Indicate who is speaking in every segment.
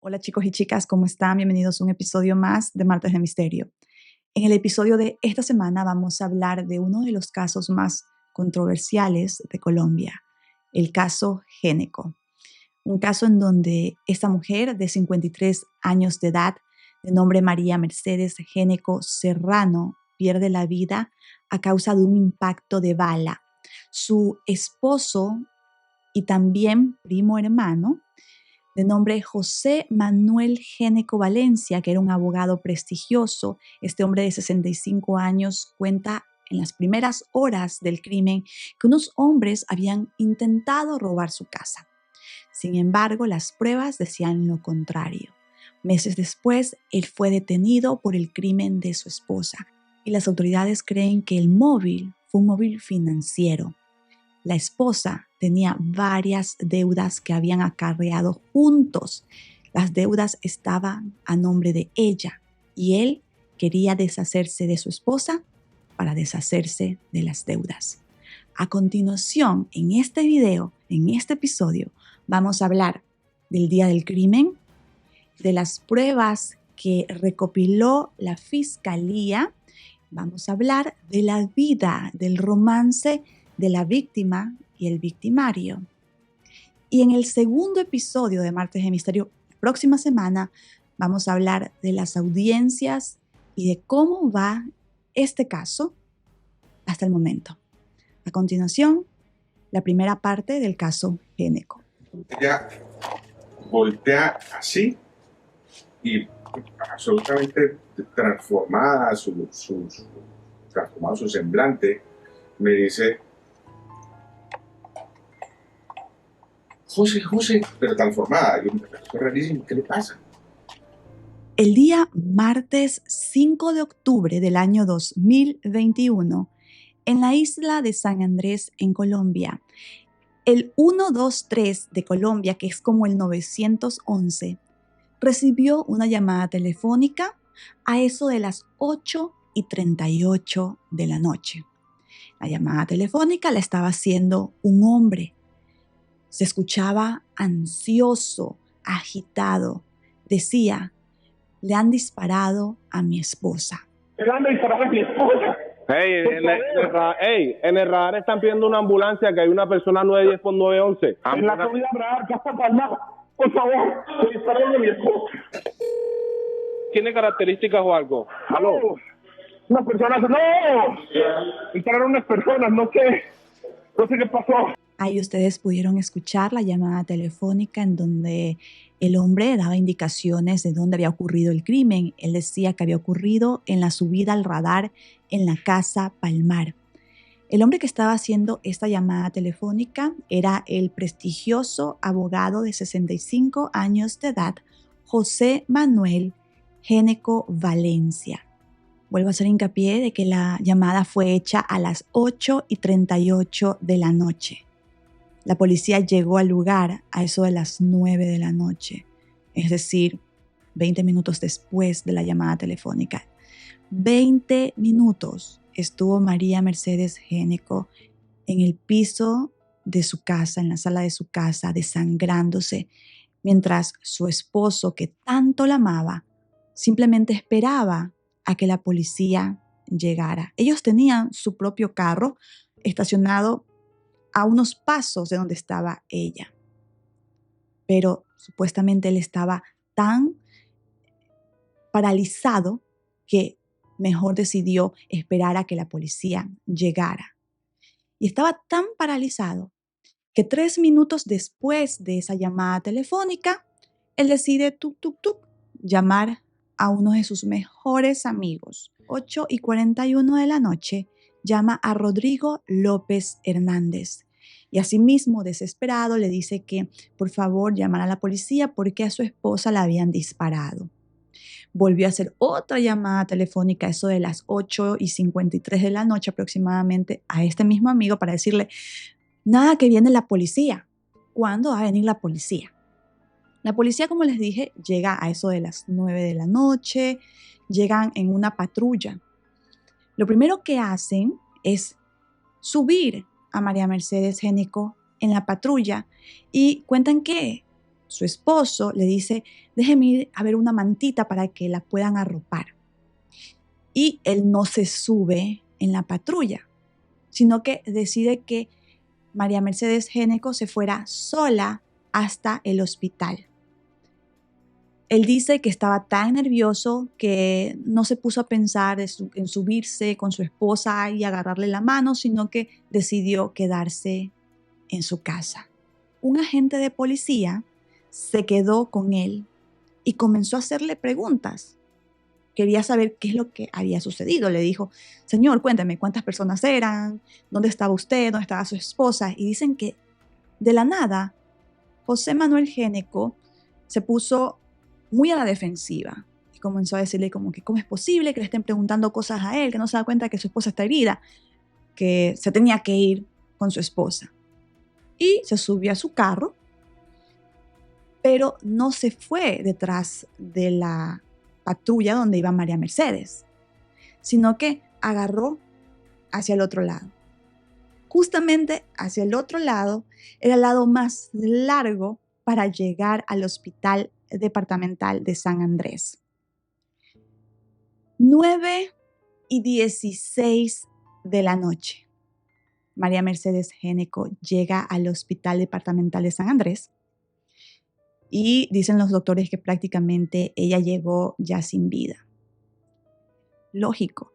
Speaker 1: Hola chicos y chicas, ¿cómo están? Bienvenidos a un episodio más de Martes de Misterio. En el episodio de esta semana vamos a hablar de uno de los casos más controversiales de Colombia, el caso Géneco. Un caso en donde esta mujer de 53 años de edad, de nombre María Mercedes Géneco Serrano, pierde la vida a causa de un impacto de bala. Su esposo y también primo hermano, de nombre José Manuel Géneco Valencia, que era un abogado prestigioso. Este hombre de 65 años cuenta en las primeras horas del crimen que unos hombres habían intentado robar su casa. Sin embargo, las pruebas decían lo contrario. Meses después, él fue detenido por el crimen de su esposa y las autoridades creen que el móvil fue un móvil financiero. La esposa tenía varias deudas que habían acarreado juntos. Las deudas estaban a nombre de ella y él quería deshacerse de su esposa para deshacerse de las deudas. A continuación, en este video, en este episodio, vamos a hablar del día del crimen, de las pruebas que recopiló la fiscalía. Vamos a hablar de la vida, del romance de la víctima y el victimario. Y en el segundo episodio de Martes de Misterio, la próxima semana, vamos a hablar de las audiencias y de cómo va este caso hasta el momento. A continuación, la primera parte del caso Géneco.
Speaker 2: Ella voltea así y absolutamente transformado su semblante, me dice: José, pero transformada. Yo, esto es rarísimo, ¿qué le pasa?
Speaker 1: El día martes 5 de octubre del año 2021, en la isla de San Andrés, en Colombia, el 123 de Colombia, que es como el 911, recibió una llamada telefónica a eso de las 8:38 de la noche. La llamada telefónica la estaba haciendo un hombre. Se escuchaba ansioso, agitado. Decía: le han disparado a mi esposa.
Speaker 3: Le han disparado a mi esposa.
Speaker 4: En el radar están pidiendo una ambulancia, que hay una persona 910 por 911.
Speaker 3: En la subida radar, Casa Palma, por favor, le dispararon a mi esposa.
Speaker 4: ¿Tiene características o algo? ¿Aló?
Speaker 3: No, unas personas, no, dispararon unas personas, no sé qué pasó.
Speaker 1: Ahí ustedes pudieron escuchar la llamada telefónica en donde el hombre daba indicaciones de dónde había ocurrido el crimen. Él decía que había ocurrido en la subida al radar en la Casa Palmar. El hombre que estaba haciendo esta llamada telefónica era el prestigioso abogado de 65 años de edad, José Manuel Géneco Valencia. Vuelvo a hacer hincapié de que la llamada fue hecha a las 8:38 de la noche. La policía llegó al lugar a eso de las 9 de la noche, es decir, 20 minutos después de la llamada telefónica. 20 minutos estuvo María Mercedes Géneco en el piso de su casa, en la sala de su casa, desangrándose, mientras su esposo, que tanto la amaba, simplemente esperaba a que la policía llegara. Ellos tenían su propio carro estacionado a unos pasos de donde estaba ella. Pero supuestamente él estaba tan paralizado que mejor decidió esperar a que la policía llegara. Y estaba tan paralizado que 3 minutos después de esa llamada telefónica, él decide llamar a uno de sus mejores amigos. 8:41 de la noche, llama a Rodrigo López Hernández. Y asimismo, desesperado, le dice que por favor llamara a la policía porque a su esposa la habían disparado. Volvió a hacer otra llamada telefónica, eso de las 8:53 de la noche aproximadamente, a este mismo amigo para decirle: nada que viene la policía. ¿Cuándo va a venir la policía? La policía, como les dije, llega a eso de las 9 de la noche, llegan en una patrulla. Lo primero que hacen es subir a María Mercedes Géneco en la patrulla y cuentan que su esposo le dice, déjeme ir a ver una mantita para que la puedan arropar. Y él no se sube en la patrulla, sino que decide que María Mercedes Géneco se fuera sola hasta el hospital. Él dice que estaba tan nervioso que no se puso a pensar en subirse con su esposa y agarrarle la mano, sino que decidió quedarse en su casa. Un agente de policía se quedó con él y comenzó a hacerle preguntas. Quería saber qué es lo que había sucedido. Le dijo, señor, cuéntame cuántas personas eran, dónde estaba usted, dónde estaba su esposa. Y dicen que de la nada, José Manuel Géneco se puso muy a la defensiva y comenzó a decirle como que cómo es posible que le estén preguntando cosas a él, que no se da cuenta que su esposa está herida, que se tenía que ir con su esposa. Y se subió a su carro, pero no se fue detrás de la patrulla donde iba María Mercedes, sino que agarró hacia el otro lado. Justamente hacia el otro lado era el lado más largo para llegar al hospital departamental de San Andrés. 9:16 de la noche. María Mercedes Géneco llega al hospital departamental de San Andrés y dicen los doctores que prácticamente ella llegó ya sin vida. Lógico,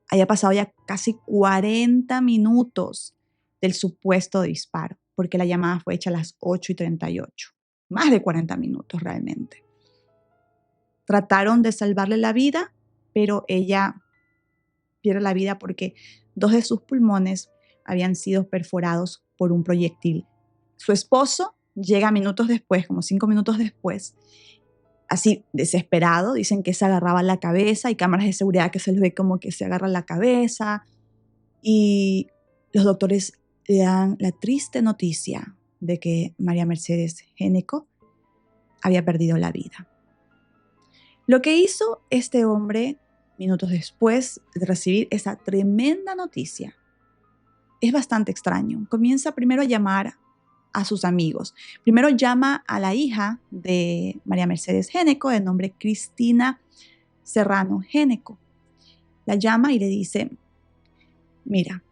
Speaker 1: había pasado ya casi 40 minutos del supuesto disparo, porque la llamada fue hecha a las 8:38. Más de 40 minutos realmente. Trataron de salvarle la vida, pero ella pierde la vida porque 2 de sus pulmones habían sido perforados por un proyectil. Su esposo llega minutos después, como 5 minutos después, así desesperado. Dicen que se agarraba la cabeza, y cámaras de seguridad que se le ve como que se agarra la cabeza. Y los doctores le dan la triste noticia de que María Mercedes Géneco había perdido la vida. Lo que hizo este hombre minutos después de recibir esa tremenda noticia es bastante extraño. Comienza primero a llamar a sus amigos. Primero llama a la hija de María Mercedes Géneco, de nombre Cristina Serrano Géneco. La llama y le dice, mira,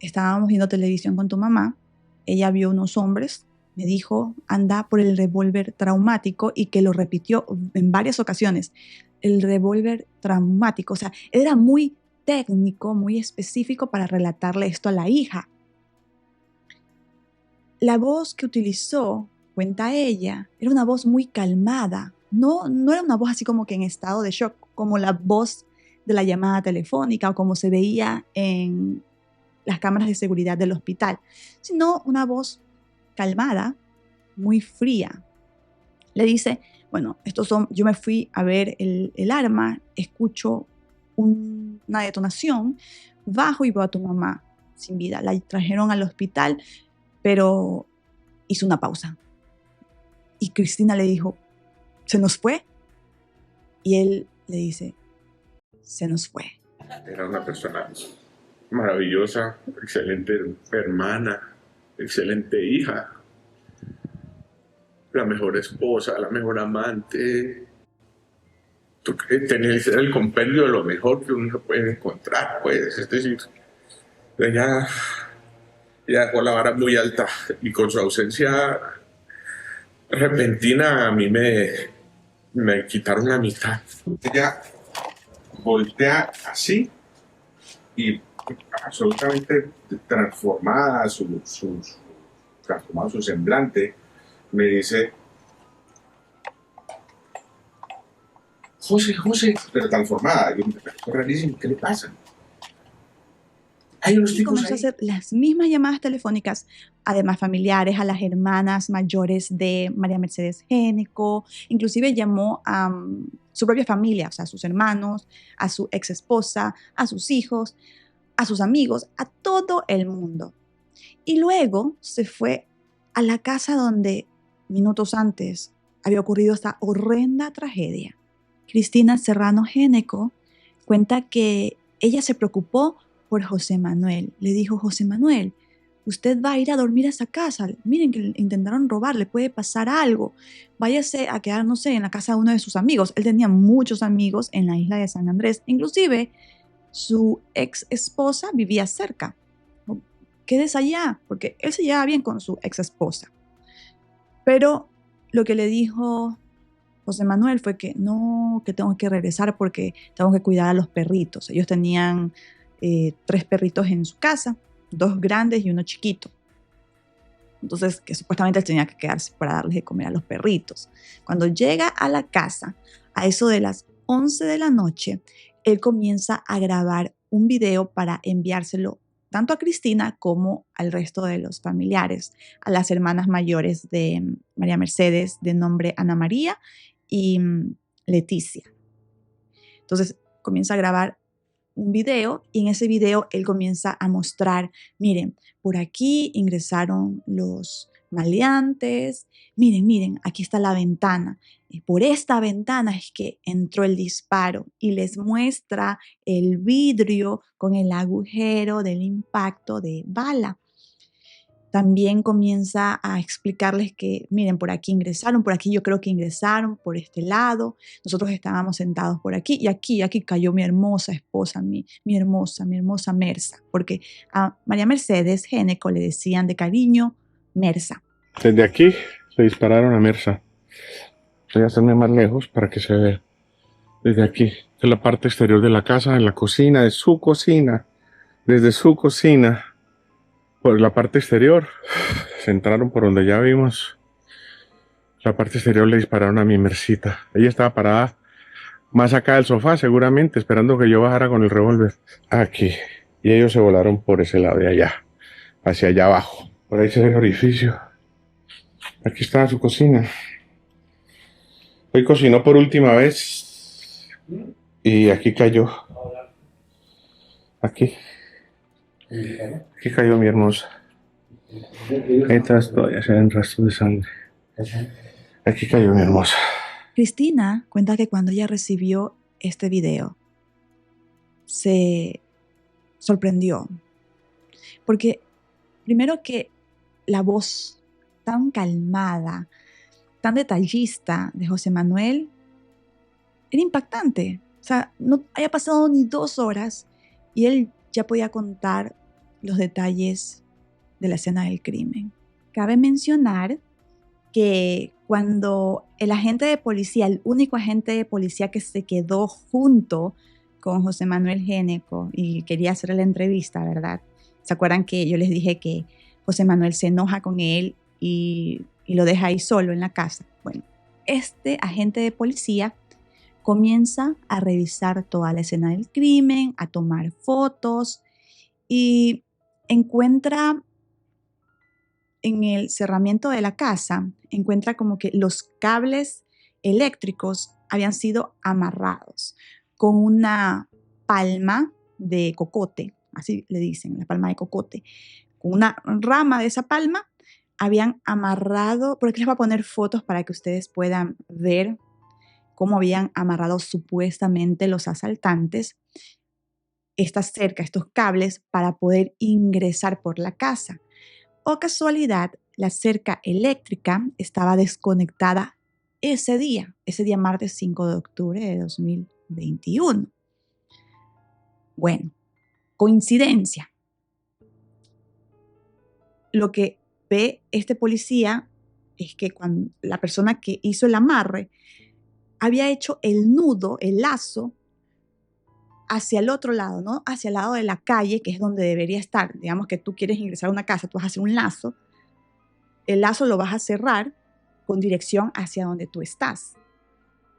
Speaker 1: estábamos viendo televisión con tu mamá, ella vio unos hombres, me dijo, anda por el revólver traumático, y que lo repitió en varias ocasiones. El revólver traumático, o sea, era muy técnico, muy específico para relatarle esto a la hija. La voz que utilizó, cuenta ella, era una voz muy calmada. No era una voz así como que en estado de shock, como la voz de la llamada telefónica o como se veía en las cámaras de seguridad del hospital, sino una voz calmada, muy fría. Le dice, bueno, yo me fui a ver el arma, escucho una detonación, bajo y veo a tu mamá sin vida. La trajeron al hospital, pero hizo una pausa. Y Cristina le dijo, ¿se nos fue? Y él le dice, se nos fue.
Speaker 2: Era una persona maravillosa, excelente hermana, excelente hija, la mejor esposa, la mejor amante. Tenés el compendio de lo mejor que uno puede encontrar, pues. Es decir, ella dejó la vara muy alta, y con su ausencia repentina a mí me quitaron la mitad. Ella voltea así y absolutamente transformado su semblante, me dice, José, pero transformada. Yo, es rarísimo, ¿qué le pasa? Hay unos tipos
Speaker 1: comenzó a hacer las mismas llamadas telefónicas, además familiares, a las hermanas mayores de María Mercedes Géneco. Inclusive llamó a su propia familia, o sea, a sus hermanos, a su ex esposa, a sus hijos, a sus amigos, a todo el mundo. Y luego se fue a la casa donde minutos antes había ocurrido esta horrenda tragedia. Cristina Serrano Géneco cuenta que ella se preocupó por José Manuel. Le dijo, José Manuel, usted va a ir a dormir a esa casa, miren que intentaron robar, le puede pasar algo, váyase a quedar, no sé, en la casa de uno de sus amigos. Él tenía muchos amigos en la isla de San Andrés, inclusive su ex esposa vivía cerca. Quédese allá, porque él se llevaba bien con su ex esposa. Pero lo que le dijo José Manuel fue que no, que tengo que regresar porque tengo que cuidar a los perritos. Ellos tenían 3 perritos en su casa, 2 grandes y uno chiquito. Entonces, que supuestamente él tenía que quedarse para darles de comer a los perritos. Cuando llega a la casa, a eso de las 11 de la noche, él comienza a grabar un video para enviárselo tanto a Cristina como al resto de los familiares, a las hermanas mayores de María Mercedes, de nombre Ana María y Leticia. Entonces comienza a grabar un video y en ese video él comienza a mostrar, miren, por aquí ingresaron los maleantes, miren, aquí está la ventana. Y por esta ventana es que entró el disparo y les muestra el vidrio con el agujero del impacto de bala. También comienza a explicarles que, miren, por aquí ingresaron, por aquí yo creo que ingresaron, por este lado, nosotros estábamos sentados por aquí y aquí cayó mi hermosa esposa, mi hermosa Mersa, porque a María Mercedes Géneco le decían de cariño Mersa.
Speaker 2: Desde aquí se dispararon a Mersa. Voy a hacerme más lejos para que se vea. Desde aquí, de la parte exterior de la casa, en la cocina, de su cocina, desde su cocina, por la parte exterior, se entraron por donde ya vimos. La parte exterior le dispararon a mi Mercita. Ella estaba parada más acá del sofá, seguramente, esperando que yo bajara con el revólver. Aquí. Y ellos se volaron por ese lado de allá, hacia allá abajo. Por ahí se ve el orificio. Aquí estaba su cocina. Hoy cocinó por última vez. Y aquí cayó. Aquí cayó mi hermosa. Estas todavía se ven rastros de sangre. Aquí cayó mi hermosa.
Speaker 1: Cristina cuenta que cuando ella recibió este video, se sorprendió. Porque primero que la voz tan calmada, tan detallista de José Manuel era impactante. O sea, no había pasado ni 2 horas y él ya podía contar los detalles de la escena del crimen. Cabe mencionar que cuando el agente de policía, el único agente de policía que se quedó junto con José Manuel Géneco y quería hacer la entrevista, ¿verdad? ¿Se acuerdan que yo les dije que José Manuel se enoja con él y lo deja ahí solo en la casa? Bueno, este agente de policía comienza a revisar toda la escena del crimen, a tomar fotos y encuentra en el cerramiento de la casa, encuentra como que los cables eléctricos habían sido amarrados con una palma de cocote, así le dicen, la palma de cocote. Con una rama de esa palma habían amarrado, porque les voy a poner fotos para que ustedes puedan ver cómo habían amarrado supuestamente los asaltantes esta cerca, estos cables, para poder ingresar por la casa. O casualidad, la cerca eléctrica estaba desconectada ese día martes 5 de octubre de 2021. Bueno, coincidencia. Lo que ve este policía es que cuando la persona que hizo el amarre había hecho el nudo, el lazo, hacia el otro lado, ¿no? Hacia el lado de la calle, que es donde debería estar. Digamos que tú quieres ingresar a una casa, tú vas a hacer un lazo. El lazo lo vas a cerrar con dirección hacia donde tú estás.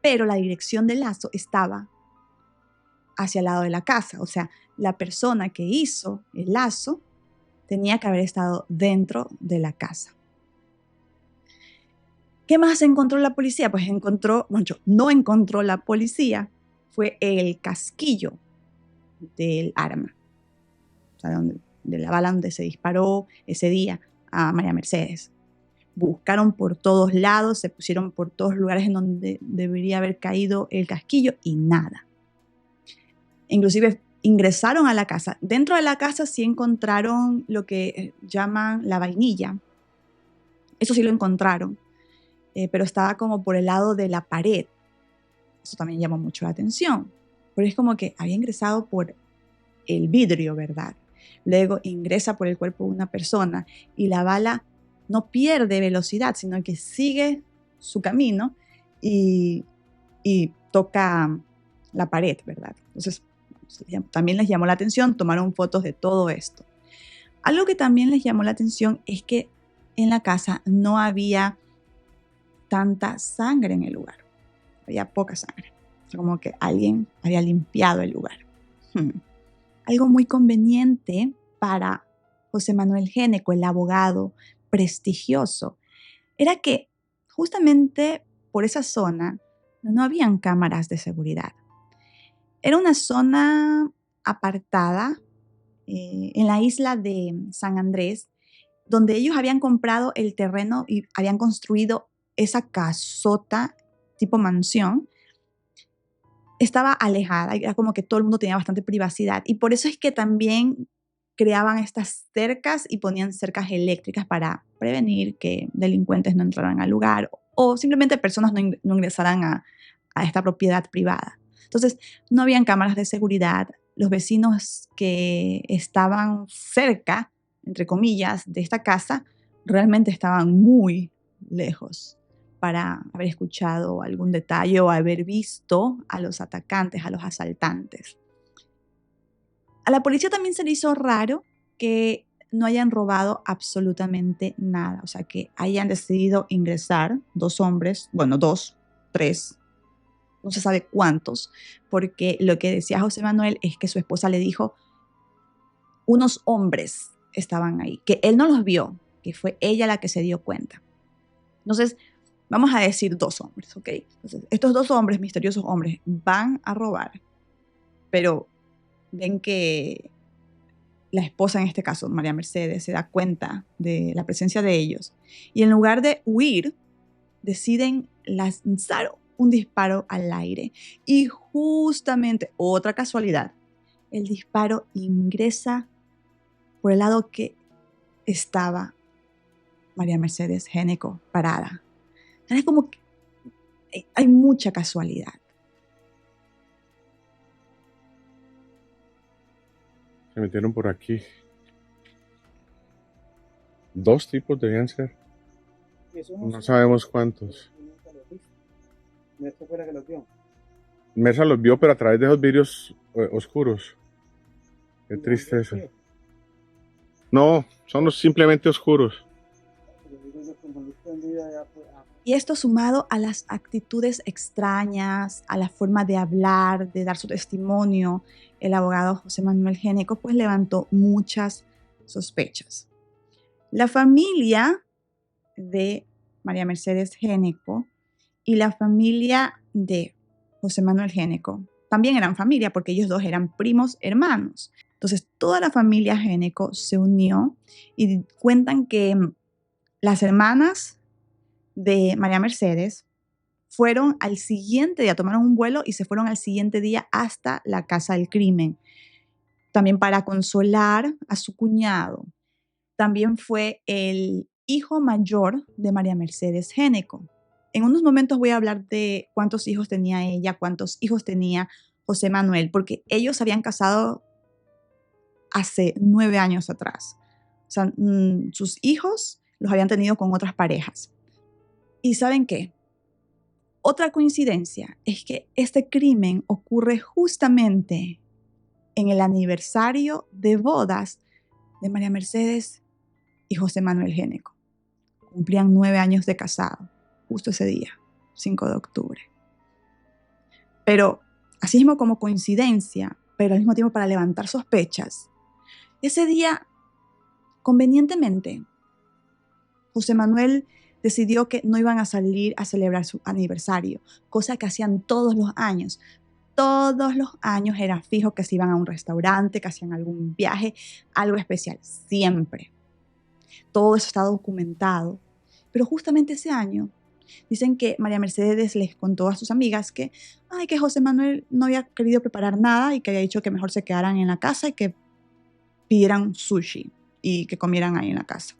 Speaker 1: Pero la dirección del lazo estaba hacia el lado de la casa. O sea, la persona que hizo el lazo tenía que haber estado dentro de la casa. ¿Qué más encontró la policía? Pues no encontró la policía, fue el casquillo del arma, o sea, de la bala donde se disparó ese día a María Mercedes. Buscaron por todos lados, se pusieron por todos lugares en donde debería haber caído el casquillo y nada. Inclusive ingresaron a la casa. Dentro de la casa sí encontraron lo que llaman la vainilla. Eso sí lo encontraron, pero estaba como por el lado de la pared. Eso también llamó mucho la atención, pero es como que había ingresado por el vidrio, ¿verdad? Luego ingresa por el cuerpo de una persona y la bala no pierde velocidad, sino que sigue su camino y toca la pared, ¿verdad? Entonces, también les llamó la atención, tomaron fotos de todo esto. Algo que también les llamó la atención es que en la casa no había tanta sangre en el lugar. Había poca sangre. Como que alguien había limpiado el lugar. Algo muy conveniente para José Manuel Géneco, el abogado prestigioso, era que justamente por esa zona no habían cámaras de seguridad. Era una zona apartada en la isla de San Andrés, donde ellos habían comprado el terreno y habían construido esa casota tipo mansión. Estaba alejada, era como que todo el mundo tenía bastante privacidad y por eso es que también creaban estas cercas y ponían cercas eléctricas para prevenir que delincuentes no entraran al lugar o simplemente personas no ingresaran a esta propiedad privada. Entonces, no habían cámaras de seguridad. Los vecinos que estaban cerca, entre comillas, de esta casa, realmente estaban muy lejos para haber escuchado algún detalle o haber visto a los atacantes, a los asaltantes. A la policía también se le hizo raro que no hayan robado absolutamente nada, o sea, que hayan decidido ingresar dos hombres, bueno, dos, tres, no se sabe cuántos, porque lo que decía José Manuel es que su esposa le dijo, unos hombres estaban ahí, que él no los vio, que fue ella la que se dio cuenta. Entonces, vamos a decir dos hombres, ¿ok? Entonces, estos dos hombres, misteriosos hombres, van a robar, pero ven que la esposa, en este caso, María Mercedes, se da cuenta de la presencia de ellos y en lugar de huir, deciden lanzar un disparo al aire y justamente, otra casualidad, el disparo ingresa por el lado que estaba María Mercedes Géneco parada. Es como que hay mucha casualidad.
Speaker 2: Se metieron por aquí. Dos tipos debían ser. No sabemos cuántos. Mersa los vio, pero a través de esos vidrios oscuros. Qué tristeza. No, son simplemente oscuros.
Speaker 1: Y esto sumado a las actitudes extrañas, a la forma de hablar, de dar su testimonio, el abogado José Manuel Géneco pues levantó muchas sospechas. La familia de María Mercedes Géneco y la familia de José Manuel Géneco también eran familia porque ellos dos eran primos hermanos. Entonces toda la familia Géneco se unió y cuentan que las hermanas de María Mercedes fueron al siguiente día, tomaron un vuelo y se fueron al siguiente día hasta la casa del crimen, también para consolar a su cuñado. También fue el hijo mayor de María Mercedes Géneco. En unos momentos voy a hablar de cuántos hijos tenía ella, cuántos hijos tenía José Manuel, porque ellos se habían casado hace 9 años atrás. O sea, sus hijos los habían tenido con otras parejas. ¿Y saben qué? Otra coincidencia es que este crimen ocurre justamente en el aniversario de bodas de María Mercedes y José Manuel Géneco. Cumplían 9 años de casado, justo ese día, 5 de octubre. Pero, así mismo como coincidencia, pero al mismo tiempo para levantar sospechas, ese día, convenientemente, José Manuel decidió que no iban a salir a celebrar su aniversario, cosa que hacían todos los años. Todos los años era fijo que se iban a un restaurante, que hacían algún viaje, algo especial, siempre. Todo eso está documentado. Pero justamente ese año Dicen que María Mercedes les contó a sus amigas que José Manuel no había querido preparar nada y que había dicho que mejor se quedaran en la casa y que pidieran sushi y que comieran ahí en la casa.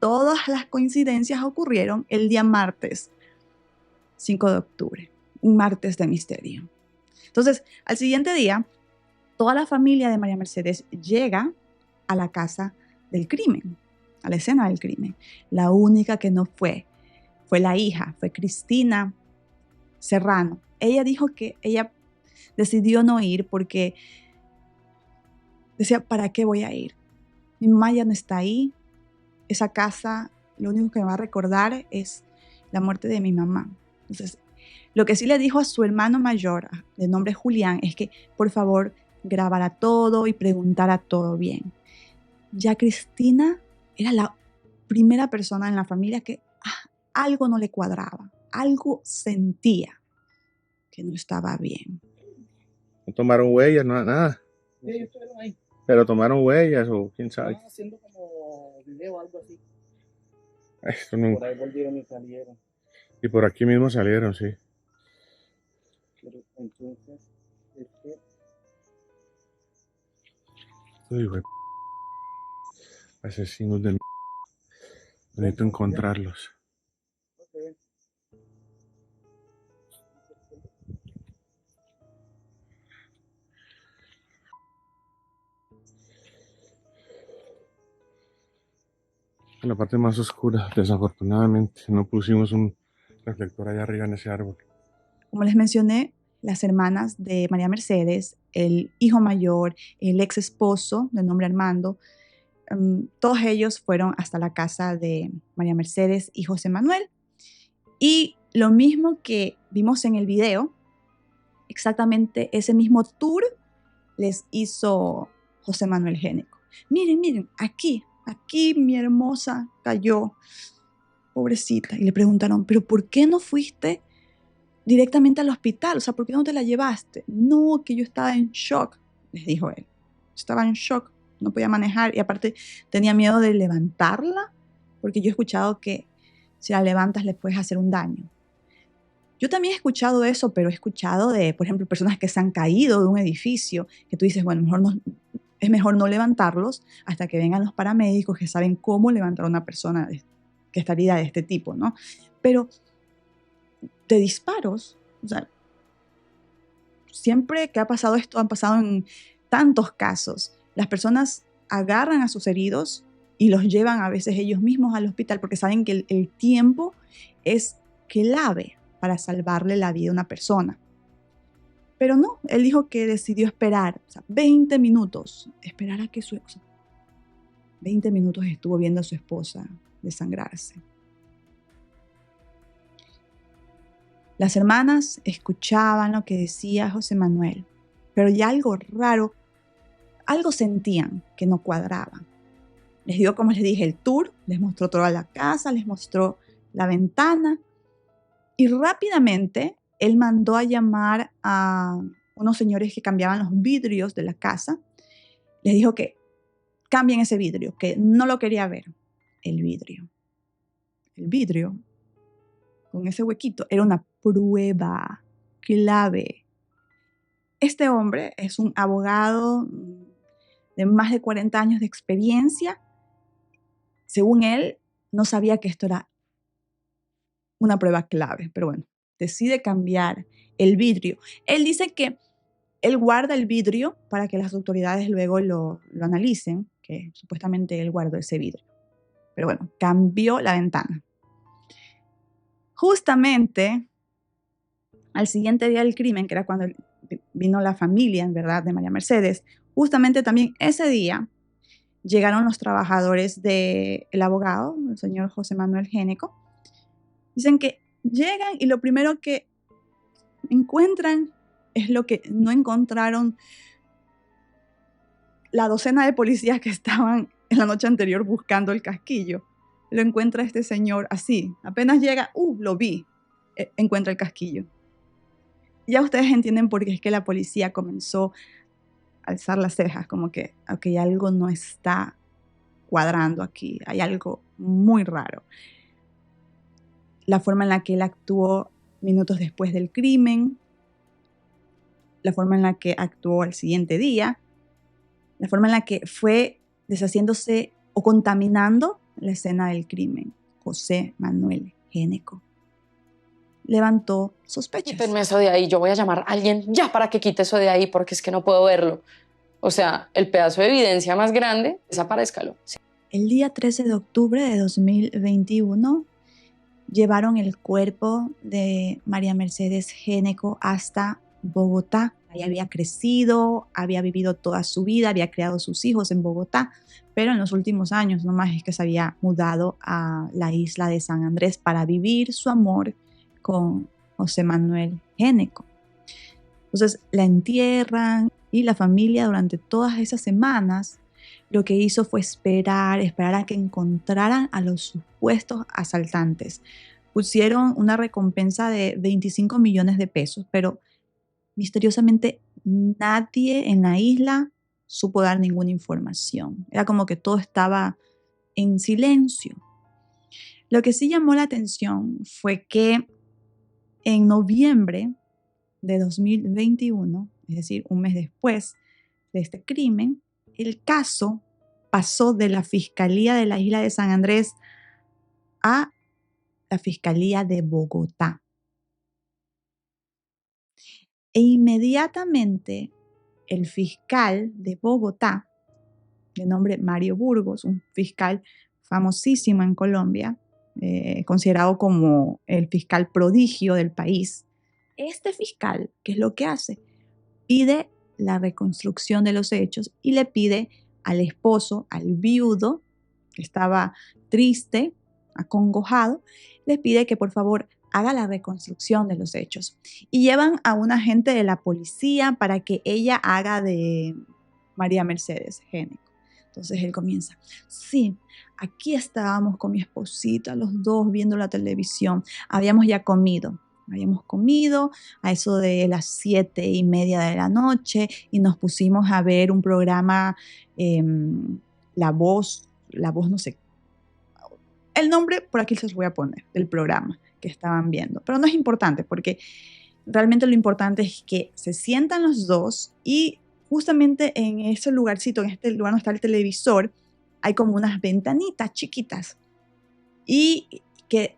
Speaker 1: Todas las coincidencias ocurrieron el día martes 5 de octubre, un martes de misterio. Entonces, al siguiente día, toda la familia de María Mercedes llega a la casa del crimen, a la escena del crimen. La única que no fue la hija, fue Cristina Serrano. Ella dijo que ella decidió no ir porque decía, ¿para qué voy a ir? Mi mamá ya no está ahí. Esa casa, lo único que me va a recordar es la muerte de mi mamá. Entonces, lo que sí le dijo a su hermano mayor, de nombre Julián, es que por favor grabara todo y preguntara todo bien. Ya Cristina era la primera persona en la familia que algo no le cuadraba, algo sentía que no estaba bien.
Speaker 2: No tomaron huellas, no, nada.
Speaker 5: Sí, ellos estuvieron ahí.
Speaker 2: Pero tomaron huellas o quién sabe.
Speaker 5: Estaban haciendo como video, algo así.
Speaker 2: Esto no.
Speaker 5: Por ahí volvieron y salieron.
Speaker 2: Y por aquí mismo salieron, sí.
Speaker 5: Pero entonces,
Speaker 2: Uy, güey. Asesinos de necesito encontrarlos.
Speaker 5: okay.
Speaker 2: En la parte más oscura, desafortunadamente, no pusimos un reflector allá arriba en ese árbol.
Speaker 1: Como les mencioné, las hermanas de María Mercedes, el hijo mayor, el ex esposo de nombre Armando, todos ellos fueron hasta la casa de María Mercedes y José Manuel. Y lo mismo que vimos en el video, exactamente ese mismo tour les hizo José Manuel Géneco. Miren, aquí mi hermosa cayó, pobrecita. Y le preguntaron, ¿pero por qué no fuiste directamente al hospital? O sea, ¿por qué no te la llevaste? No, que yo estaba en shock, les dijo él. Estaba en shock, no podía manejar y aparte tenía miedo de levantarla, porque yo he escuchado que si la levantas le puedes hacer un daño. Yo también he escuchado eso, pero he escuchado de, por ejemplo, personas que se han caído de un edificio, que tú dices, bueno, es mejor no levantarlos hasta que vengan los paramédicos que saben cómo levantar a una persona que está herida de este tipo, ¿no? Pero de disparos, o sea, siempre que ha pasado esto, han pasado en tantos casos. Las personas agarran a sus heridos y los llevan a veces ellos mismos al hospital porque saben que el tiempo es clave para salvarle la vida a una persona. Pero no, él dijo que decidió esperar, o sea, 20 minutos, esperar a que 20 minutos estuvo viendo a su esposa desangrarse. Las hermanas escuchaban lo que decía José Manuel, pero ya algo raro, algo sentían que no cuadraba. Les dio, como les dije, el tour, les mostró toda la casa, les mostró la ventana y rápidamente él mandó a llamar a unos señores que cambiaban los vidrios de la casa. Les dijo que cambien ese vidrio, que no lo quería ver. El vidrio con ese huequito era una prueba clave. Este hombre es un abogado de más de 40 años de experiencia. Según él, no sabía que esto era una prueba clave, pero bueno, decide cambiar el vidrio. Él dice que él guarda el vidrio para que las autoridades luego lo analicen, que supuestamente él guardó ese vidrio. Pero bueno, cambió la ventana. Justamente al siguiente día del crimen, que era cuando vino la familia, en verdad, de María Mercedes, justamente también ese día llegaron los trabajadores del abogado, el señor José Manuel Géneco. Dicen que llegan y lo primero que encuentran es lo que no encontraron la docena de policías que estaban en la noche anterior buscando el casquillo. Lo encuentra este señor así. Apenas llega, lo vi, encuentra el casquillo. Ya ustedes entienden por qué es que la policía comenzó a alzar las cejas, como que okay, algo no está cuadrando aquí, hay algo muy raro. la forma en la que él actuó minutos después del crimen, la forma en la que actuó al siguiente día, la forma en la que fue deshaciéndose o contaminando la escena del crimen. José Manuel Géneco levantó sospechas.
Speaker 6: Quítenme eso de ahí, yo voy a llamar a alguien ya para que quite eso de ahí porque es que no puedo verlo. O sea, el pedazo de evidencia más grande, desaparezcalo. Sí.
Speaker 1: El día 13 de octubre de 2021 llevaron el cuerpo de María Mercedes Géneco hasta Bogotá. Ahí había crecido, había vivido toda su vida, había criado sus hijos en Bogotá, pero en los últimos años nomás es que se había mudado a la isla de San Andrés para vivir su amor con José Manuel Géneco. Entonces la entierran y la familia durante todas esas semanas lo que hizo fue esperar a que encontraran a los supuestos asaltantes. Pusieron una recompensa de 25 millones de pesos, pero misteriosamente nadie en la isla supo dar ninguna información. Era como que todo estaba en silencio. Lo que sí llamó la atención fue que en noviembre de 2021, es decir, un mes después de este crimen, el caso pasó de la Fiscalía de la isla de San Andrés a la Fiscalía de Bogotá. E inmediatamente el fiscal de Bogotá, de nombre Mario Burgos, un fiscal famosísimo en Colombia, considerado como el fiscal prodigio del país, este fiscal, ¿qué es lo que hace? Pide la reconstrucción de los hechos y le pide al esposo, al viudo, que estaba triste, acongojado, le pide que por favor haga la reconstrucción de los hechos. Y llevan a un agente de la policía para que ella haga de María Mercedes Géneco. Entonces él comienza, sí, aquí estábamos con mi esposita, los dos viendo la televisión, habíamos comido a eso de las 7:30 de la noche y nos pusimos a ver un programa, La Voz no sé, el nombre por aquí se los voy a poner, del programa que estaban viendo, pero no es importante porque realmente lo importante es que se sientan los dos y justamente en ese lugarcito, en este lugar donde está el televisor, hay como unas ventanitas chiquitas y que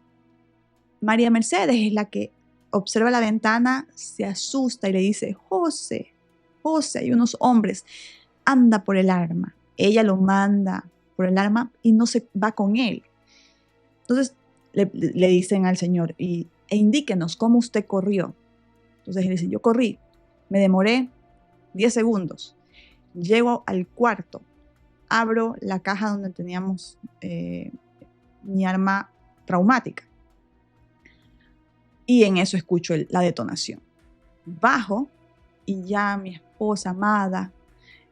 Speaker 1: María Mercedes es la que observa la ventana, se asusta y le dice, José, hay unos hombres, anda por el arma. Ella lo manda por el arma y no se va con él. Entonces le dicen al señor, e indíquenos cómo usted corrió. Entonces él dice, yo corrí, me demoré 10 segundos, llego al cuarto, abro la caja donde teníamos mi arma traumática y en eso escucho la detonación. Bajo y ya mi esposa amada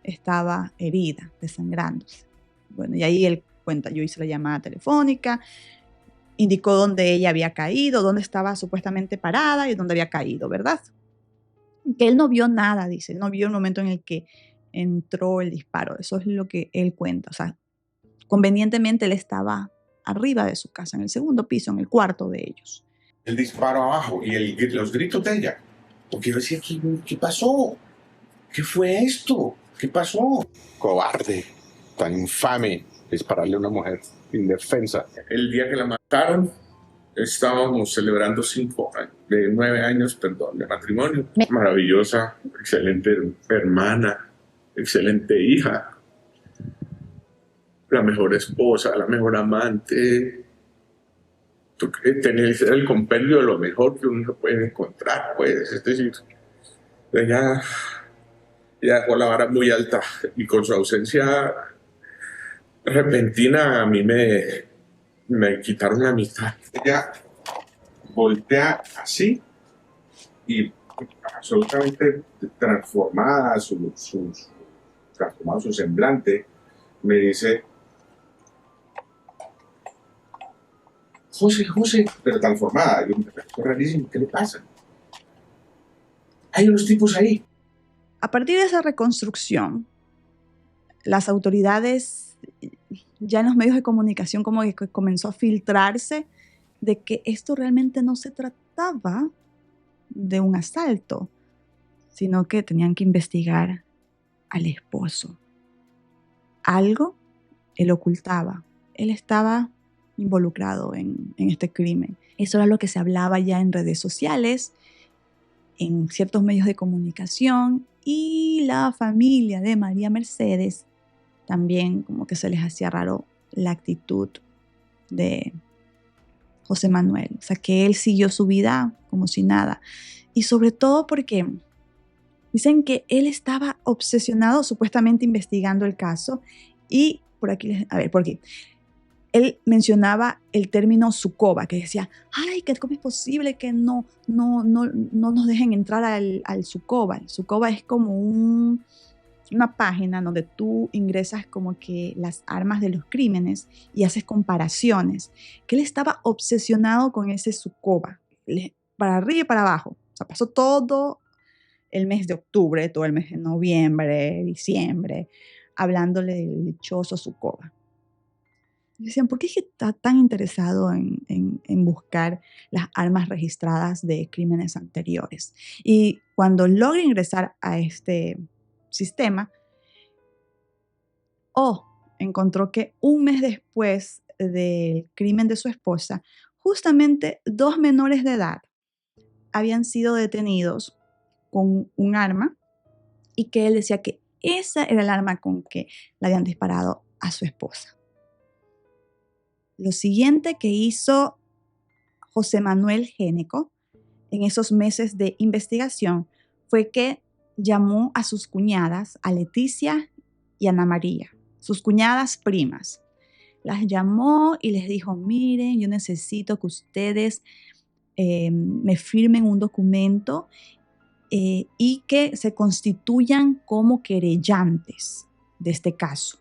Speaker 1: estaba herida, desangrándose. Bueno, y ahí él cuenta, yo hice la llamada telefónica, indicó dónde ella había caído, dónde estaba supuestamente parada y dónde había caído, ¿verdad? Que él no vio nada, dice, él no vio el momento en el que entró el disparo, eso es lo que él cuenta, o sea, convenientemente él estaba arriba de su casa, en el segundo piso, en el cuarto de ellos.
Speaker 2: El disparo abajo y los gritos de ella. Porque yo decía, ¿qué pasó? ¿Qué fue esto? ¿Qué pasó? Cobarde, tan infame, dispararle a una mujer indefensa. El día que la mataron, estábamos celebrando 9 años de matrimonio. Maravillosa, excelente hermana, excelente hija, la mejor esposa, la mejor amante. Tener el compendio de lo mejor que uno puede encontrar, pues, es decir, ella dejó la vara muy alta y con su ausencia repentina a mí me quitaron la mitad. Ella voltea así y absolutamente transformada transformado su semblante, me dice, José, pero transformada. Yo me parece rarísimo, ¿qué le pasa? Hay unos tipos ahí.
Speaker 1: A partir de esa reconstrucción, las autoridades, ya en los medios de comunicación, como que comenzó a filtrarse de que esto realmente no se trataba de un asalto, sino que tenían que investigar al esposo. Algo él ocultaba. Él estaba involucrado en este crimen. Eso era lo que se hablaba ya en redes sociales, en ciertos medios de comunicación, y la familia de María Mercedes también como que se les hacía raro la actitud de José Manuel. O sea, que él siguió su vida como si nada. Y sobre todo porque dicen que él estaba obsesionado supuestamente investigando el caso. Y por aquí, a ver, por aquí. Él mencionaba el término Sucoba, que decía, ay, que cómo es posible que no nos dejen entrar al Sucoba. El Sucoba es como una página donde tú ingresas como que las armas de los crímenes y haces comparaciones. Que él estaba obsesionado con ese Sucoba, para arriba y para abajo. O sea, pasó todo el mes de octubre, todo el mes de noviembre, diciembre, hablándole del dichoso Sucoba. Decían, ¿por qué es que está tan interesado en buscar las armas registradas de crímenes anteriores? Y cuando logra ingresar a este sistema, encontró que un mes después del crimen de su esposa, justamente 2 menores de edad habían sido detenidos con un arma y que él decía que esa era el arma con que le habían disparado a su esposa. Lo siguiente que hizo José Manuel Géneco en esos meses de investigación fue que llamó a sus cuñadas, a Leticia y Ana María, sus cuñadas primas. Las llamó y les dijo, miren, yo necesito que ustedes me firmen un documento y que se constituyan como querellantes de este caso.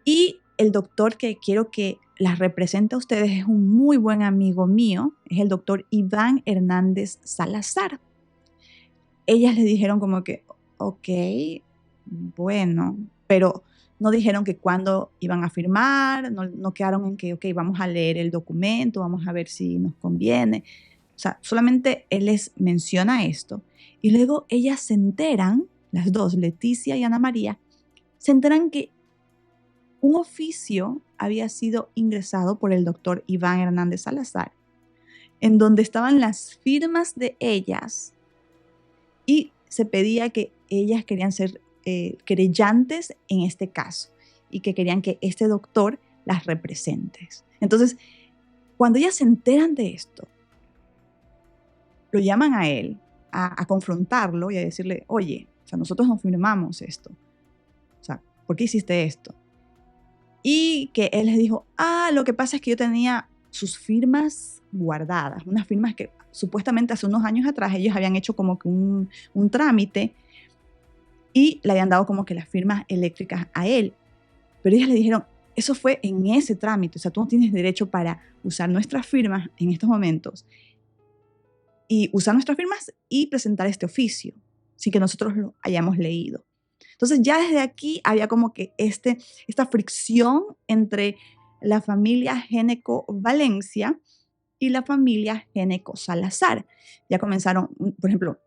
Speaker 1: Y el doctor que quiero que las represente a ustedes es un muy buen amigo mío, es el doctor Iván Hernández Salazar. Ellas le dijeron como que, ok, bueno, pero no dijeron que cuándo iban a firmar, no quedaron en que, ok, vamos a leer el documento, vamos a ver si nos conviene. O sea, solamente él les menciona esto. Y luego ellas se enteran, las dos, Leticia y Ana María, se enteran que un oficio había sido ingresado por el doctor Iván Hernández Salazar, en donde estaban las firmas de ellas y se pedía que ellas querían ser querellantes en este caso y que querían que este doctor las represente. Entonces, cuando ellas se enteran de esto, lo llaman a él a confrontarlo y a decirle, oye, o sea, nosotros no firmamos esto. O sea, ¿por qué hiciste esto? Y que él les dijo, lo que pasa es que yo tenía sus firmas guardadas, unas firmas que supuestamente hace unos años atrás ellos habían hecho como que un trámite y le habían dado como que las firmas eléctricas a él. Pero ellas le dijeron, eso fue en ese trámite, o sea, tú no tienes derecho para usar nuestras firmas en estos momentos y usar nuestras firmas y presentar este oficio sin que nosotros lo hayamos leído. Entonces ya desde aquí había como que esta fricción entre la familia Géneco Valencia y la familia Géneco Salazar. Ya comenzaron, por ejemplo,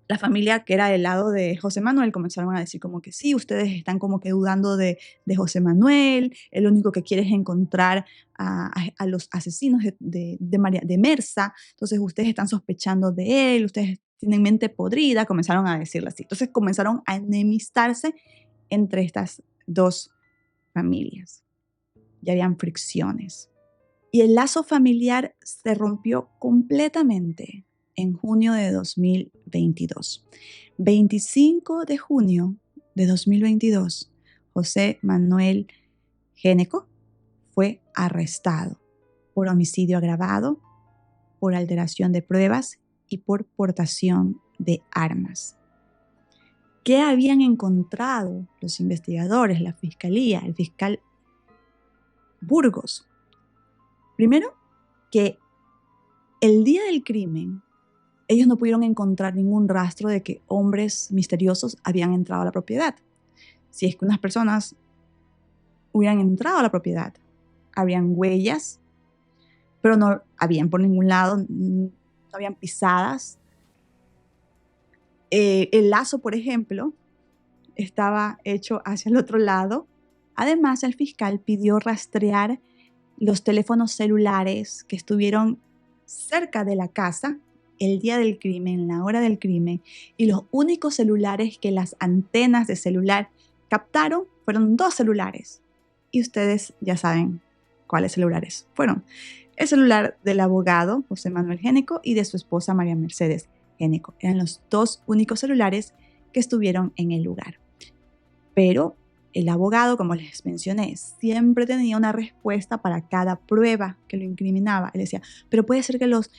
Speaker 1: la familia que era del lado de José Manuel comenzaron a decir como que sí, ustedes están como que dudando de José Manuel, el único que quiere es encontrar a los asesinos de Mersa, entonces ustedes están sospechando de él, ustedes tienen mente podrida, comenzaron a decirle así. Entonces comenzaron a enemistarse entre estas dos familias. Ya habían fricciones. Y el lazo familiar se rompió completamente en junio de 2022. 25 de junio de 2022, José Manuel Géneco fue arrestado por homicidio agravado, por alteración de pruebas y por portación de armas. ¿Qué habían encontrado los investigadores, la fiscalía, el fiscal Burgos? Primero, que el día del crimen, ellos no pudieron encontrar ningún rastro de que hombres misteriosos habían entrado a la propiedad. Si es que unas personas hubieran entrado a la propiedad, habrían huellas pero no habían por ningún lado, no habían pisadas. El lazo, por ejemplo, estaba hecho hacia el otro lado. Además, el fiscal pidió rastrear los teléfonos celulares que estuvieron cerca de la casa el día del crimen, la hora del crimen, y los únicos celulares que las antenas de celular captaron fueron 2 celulares. Y ustedes ya saben cuáles celulares fueron. El celular del abogado José Manuel Géneco y de su esposa María Mercedes Géneco. Eran los 2 únicos celulares que estuvieron en el lugar. Pero el abogado, como les mencioné, siempre tenía una respuesta para cada prueba que lo incriminaba. Él decía, pero puede ser que los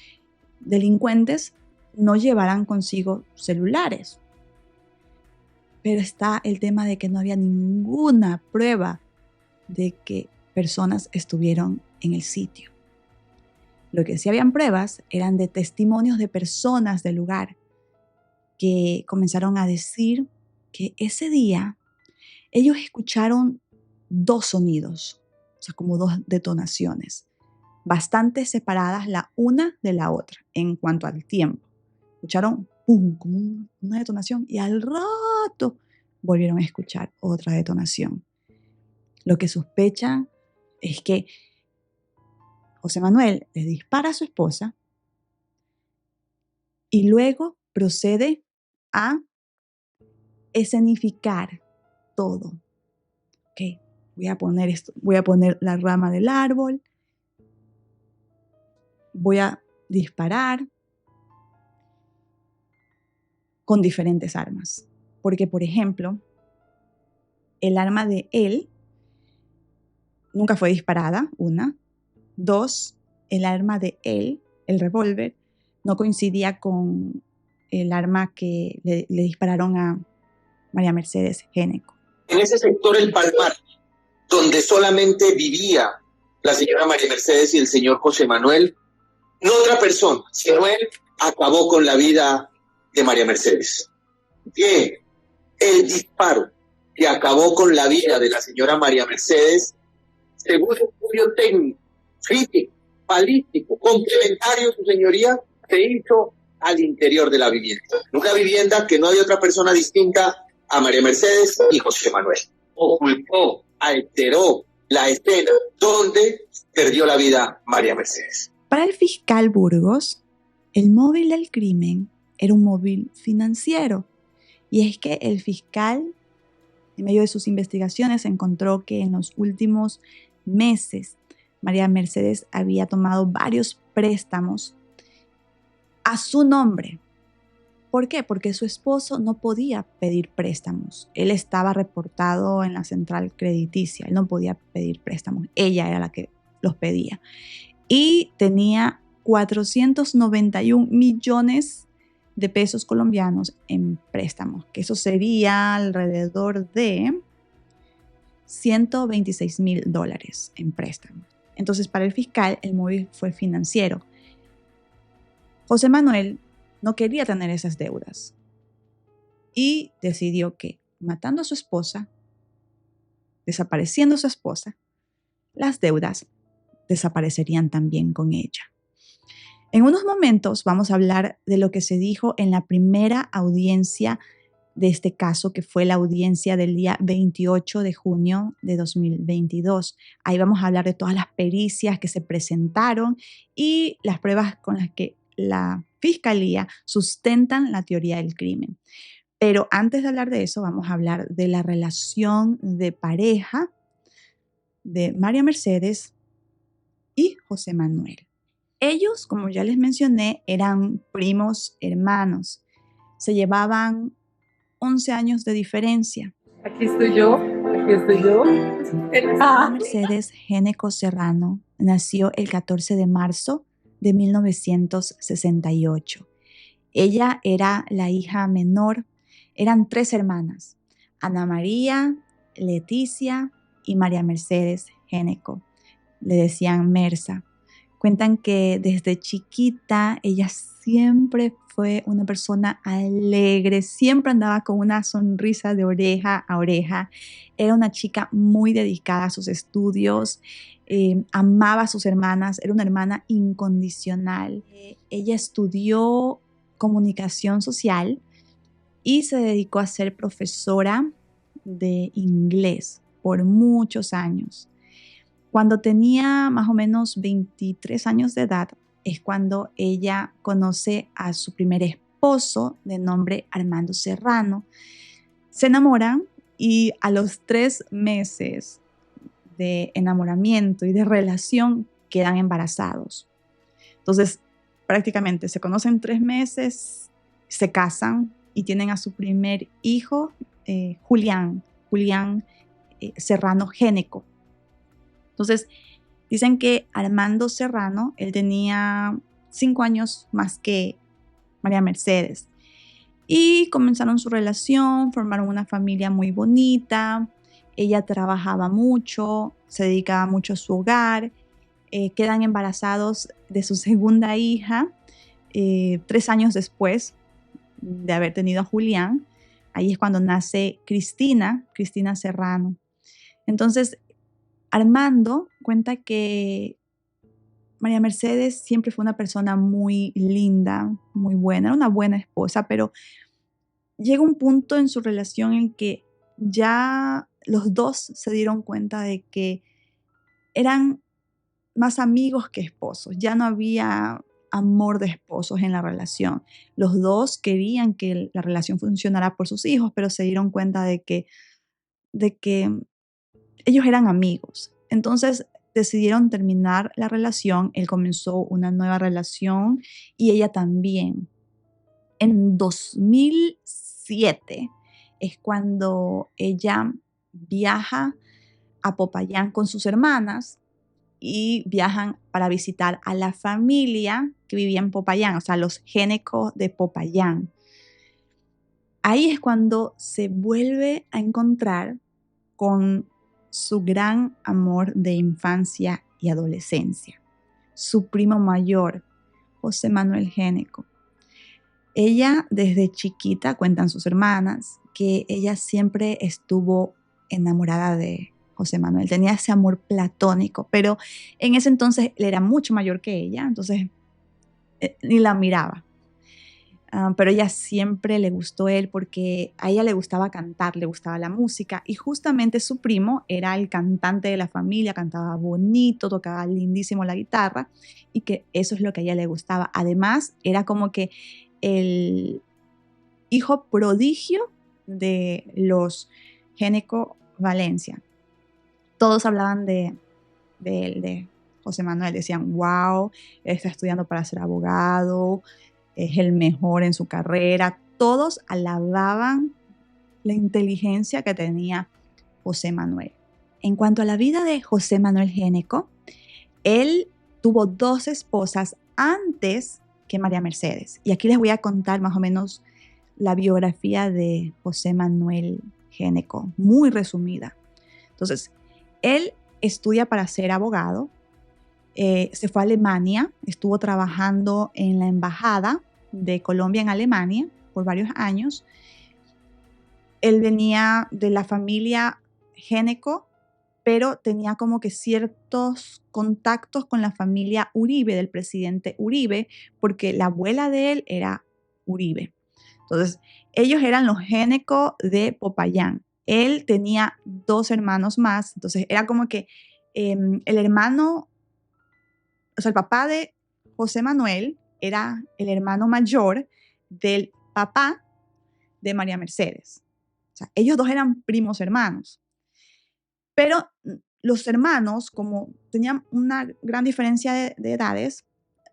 Speaker 1: delincuentes no llevaran consigo celulares. Pero está el tema de que no había ninguna prueba de que personas estuvieron en el sitio. Lo que sí habían pruebas eran de testimonios de personas del lugar que comenzaron a decir que ese día ellos escucharon 2 sonidos, o sea, como 2 detonaciones, bastante separadas la una de la otra en cuanto al tiempo. Escucharon pum, como una detonación y al rato volvieron a escuchar otra detonación. Lo que sospechan es que José Manuel le dispara a su esposa y luego procede a escenificar todo. Ok, voy a poner la rama del árbol, voy a disparar con diferentes armas. Porque, por ejemplo, el arma de él nunca fue disparada, 1. 2, el arma de él, el revólver, no coincidía con el arma que le dispararon a María Mercedes Géneco.
Speaker 7: En ese sector, el Palmar, donde solamente vivía la señora María Mercedes y el señor José Manuel, no otra persona, sino él, acabó con la vida de María Mercedes. Bien, el disparo que acabó con la vida de la señora María Mercedes, según un estudio técnico, crítico, balístico, complementario, su señoría, se hizo al interior de la vivienda. Una vivienda que no había otra persona distinta a María Mercedes y José Manuel. Ocultó, alteró la escena donde perdió la vida María Mercedes.
Speaker 1: Para el fiscal Burgos, el móvil del crimen era un móvil financiero. Y es que el fiscal, en medio de sus investigaciones, encontró que en los últimos meses María Mercedes había tomado varios préstamos a su nombre. ¿Por qué? Porque su esposo no podía pedir préstamos. Él estaba reportado en la central crediticia. Él no podía pedir préstamos. Ella era la que los pedía. Y tenía 491 millones de pesos colombianos en préstamos, que eso sería alrededor de $126,000 en préstamos. Entonces, para el fiscal, el móvil fue financiero. José Manuel no quería tener esas deudas y decidió que, matando a su esposa, desapareciendo a su esposa, las deudas desaparecerían también con ella. En unos momentos vamos a hablar de lo que se dijo en la primera audiencia de este caso, que fue la audiencia del día 28 de junio de 2022. Ahí vamos a hablar de todas las pericias que se presentaron y las pruebas con las que la fiscalía sustentan la teoría del crimen. Pero antes de hablar de eso, vamos a hablar de la relación de pareja de María Mercedes y José Manuel. Ellos, como ya les mencioné, eran primos hermanos. Se llevaban 11 años de diferencia.
Speaker 8: Aquí estoy yo, aquí estoy yo.
Speaker 1: Mercedes Géneco Serrano nació el 14 de marzo de 1968. Ella era la hija menor. Eran 3 hermanas, Ana María, Leticia y María Mercedes Géneco. Le decían Mersa. Cuentan que desde chiquita ella siempre fue una persona alegre, siempre andaba con una sonrisa de oreja a oreja. Era una chica muy dedicada a sus estudios, amaba a sus hermanas, era una hermana incondicional. Ella estudió comunicación social y se dedicó a ser profesora de inglés por muchos años. Cuando tenía más o menos 23 años de edad, es cuando ella conoce a su primer esposo de nombre Armando Serrano. Se enamoran y a los 3 meses de enamoramiento y de relación quedan embarazados. Entonces, prácticamente se conocen 3 meses, se casan y tienen a su primer hijo, Julián Serrano Géneco. Entonces, dicen que Armando Serrano, él tenía 5 años más que María Mercedes. Y comenzaron su relación, formaron una familia muy bonita. Ella trabajaba mucho, se dedicaba mucho a su hogar. Quedan embarazados de su segunda hija 3 años después de haber tenido a Julián. Ahí es cuando nace Cristina Serrano. Entonces, Armando cuenta que María Mercedes siempre fue una persona muy linda, muy buena, era una buena esposa, pero llega un punto en su relación en que ya los dos se dieron cuenta de que eran más amigos que esposos, ya no había amor de esposos en la relación. Los dos querían que la relación funcionara por sus hijos, pero se dieron cuenta de que ellos eran amigos. Entonces decidieron terminar la relación. Él comenzó una nueva relación y ella también. En 2007 es cuando ella viaja a Popayán con sus hermanas y viajan para visitar a la familia que vivía en Popayán, o sea, los Génecos de Popayán. Ahí es cuando se vuelve a encontrar con su gran amor de infancia y adolescencia, su primo mayor, José Manuel Géneco. Ella desde chiquita, cuentan sus hermanas, que ella siempre estuvo enamorada de José Manuel, tenía ese amor platónico, pero en ese entonces él era mucho mayor que ella, entonces ni la miraba. Pero ella siempre le gustó él porque a ella le gustaba cantar, le gustaba la música y justamente su primo era el cantante de la familia, cantaba bonito, tocaba lindísimo la guitarra y que eso es lo que a ella le gustaba. Además, era como que el hijo prodigio de los Géneco Valencia. Todos hablaban de él, de José Manuel, decían, wow, él está estudiando para ser abogado, es el mejor en su carrera. Todos alababan la inteligencia que tenía José Manuel. En cuanto a la vida de José Manuel Géneco, él tuvo 2 esposas antes que María Mercedes. Y aquí les voy a contar más o menos la biografía de José Manuel Géneco, muy resumida. Entonces, él estudia para ser abogado, se fue a Alemania, estuvo trabajando en la embajada de Colombia en Alemania por varios años. Él venía de la familia Géneco, pero tenía como que ciertos contactos con la familia Uribe, del presidente Uribe, porque la abuela de él era Uribe. Entonces, ellos eran los Géneco de Popayán. Él tenía 2 hermanos más, entonces era como que el hermano, o sea, el papá de José Manuel era el hermano mayor del papá de María Mercedes. O sea, ellos 2 eran primos hermanos. Pero los hermanos, como tenían una gran diferencia de edades,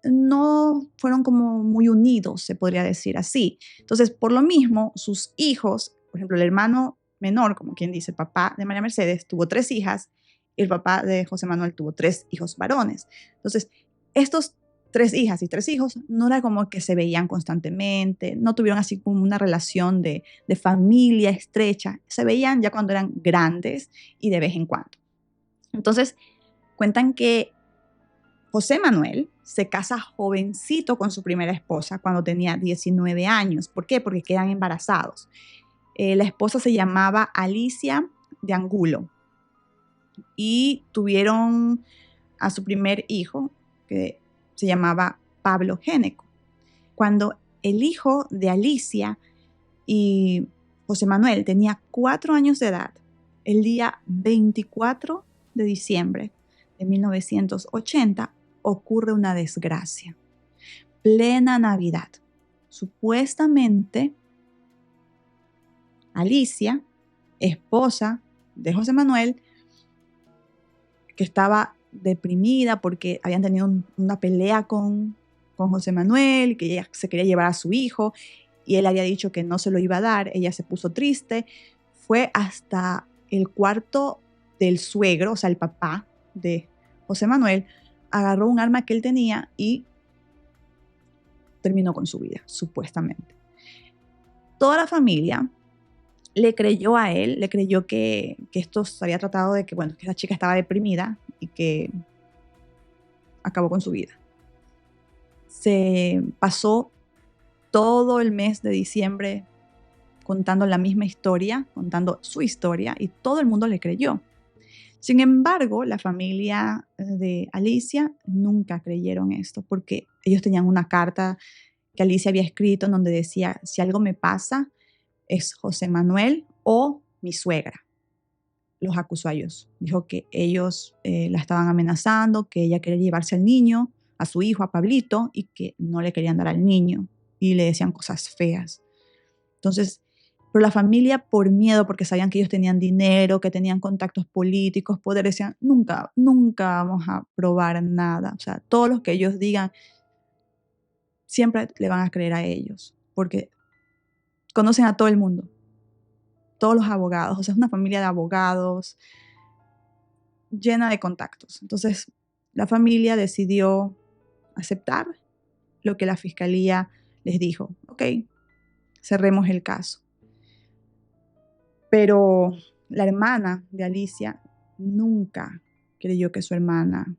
Speaker 1: no fueron como muy unidos, se podría decir así. Entonces, por lo mismo, sus hijos, por ejemplo, el hermano menor, como quien dice, el papá de María Mercedes, tuvo 3 hijas y el papá de José Manuel tuvo 3 hijos varones. Entonces, estos 3 hijas y 3 hijos no era como que se veían constantemente, no tuvieron así como una relación de familia estrecha, se veían ya cuando eran grandes y de vez en cuando. Entonces, cuentan que José Manuel se casa jovencito con su primera esposa cuando tenía 19 años. ¿Por qué? Porque quedan embarazados. La esposa se llamaba Alicia de Angulo y tuvieron a su primer hijo, que se llamaba Pablo Géneco. Cuando el hijo de Alicia y José Manuel tenía 4 años de edad, el día 24 de diciembre de 1980 ocurre una desgracia. Plena Navidad. Supuestamente, Alicia, esposa de José Manuel, que estaba deprimida porque habían tenido una pelea con José Manuel, que ella se quería llevar a su hijo y él había dicho que no se lo iba a dar. Ella se puso triste, fue hasta el cuarto del suegro, o sea, el papá de José Manuel, agarró un arma que él tenía y terminó con su vida, supuestamente. Toda la familia le creyó a él, le creyó que esto se había tratado de que, bueno, que esa chica estaba deprimida y que acabó con su vida. Se pasó todo el mes de diciembre contando la misma historia, contando su historia, y todo el mundo le creyó. Sin embargo, la familia de Alicia nunca creyeron esto, porque ellos tenían una carta que Alicia había escrito en donde decía: si algo me pasa, es José Manuel o mi suegra. Los acusó a ellos. Dijo que ellos la estaban amenazando, que ella quería llevarse al niño, a su hijo, a Pablito, y que no le querían dar al niño. Y le decían cosas feas. Entonces, pero la familia, por miedo, porque sabían que ellos tenían dinero, que tenían contactos políticos, poder, decían: nunca vamos a probar nada. O sea, todos los que ellos digan, siempre le van a creer a ellos, porque conocen a todo el mundo, todos los abogados. O sea, es una familia de abogados llena de contactos. Entonces, la familia decidió aceptar lo que la fiscalía les dijo. Ok, cerremos el caso. Pero la hermana de Alicia nunca creyó que su hermana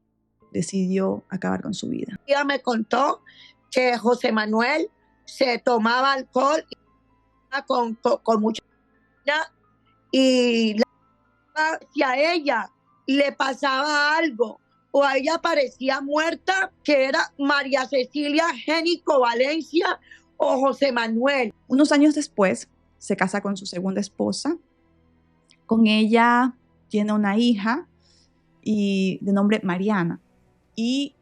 Speaker 1: decidió acabar con su vida.
Speaker 9: Ella me contó que José Manuel se tomaba alcohol con mucha y si a ella le pasaba algo o a ella parecía muerta, que era María Cecilia Génico Valencia o José Manuel.
Speaker 1: Unos años después se casa con su segunda esposa. Con ella tiene una hija de nombre Mariana. Y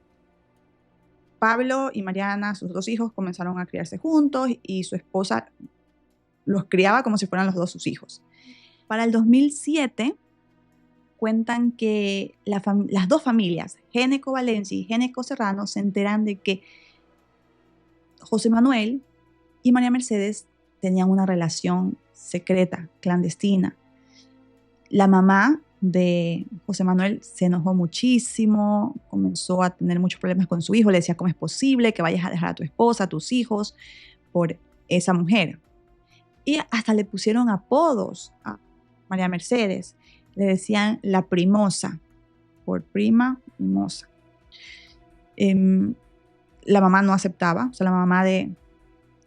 Speaker 1: Pablo y Mariana, sus 2 hijos, comenzaron a criarse juntos y su esposa los criaba como si fueran los 2 sus hijos. Para el 2007 cuentan que las 2 familias, Géneco Valencia y Géneco Serrano, se enteran de que José Manuel y María Mercedes tenían una relación secreta, clandestina. La mamá de José Manuel se enojó muchísimo, comenzó a tener muchos problemas con su hijo, le decía: ¿cómo es posible que vayas a dejar a tu esposa, a tus hijos, por esa mujer? Y hasta le pusieron apodos a María Mercedes, le decían la primosa, por prima mimosa. La mamá no aceptaba, o sea, la mamá de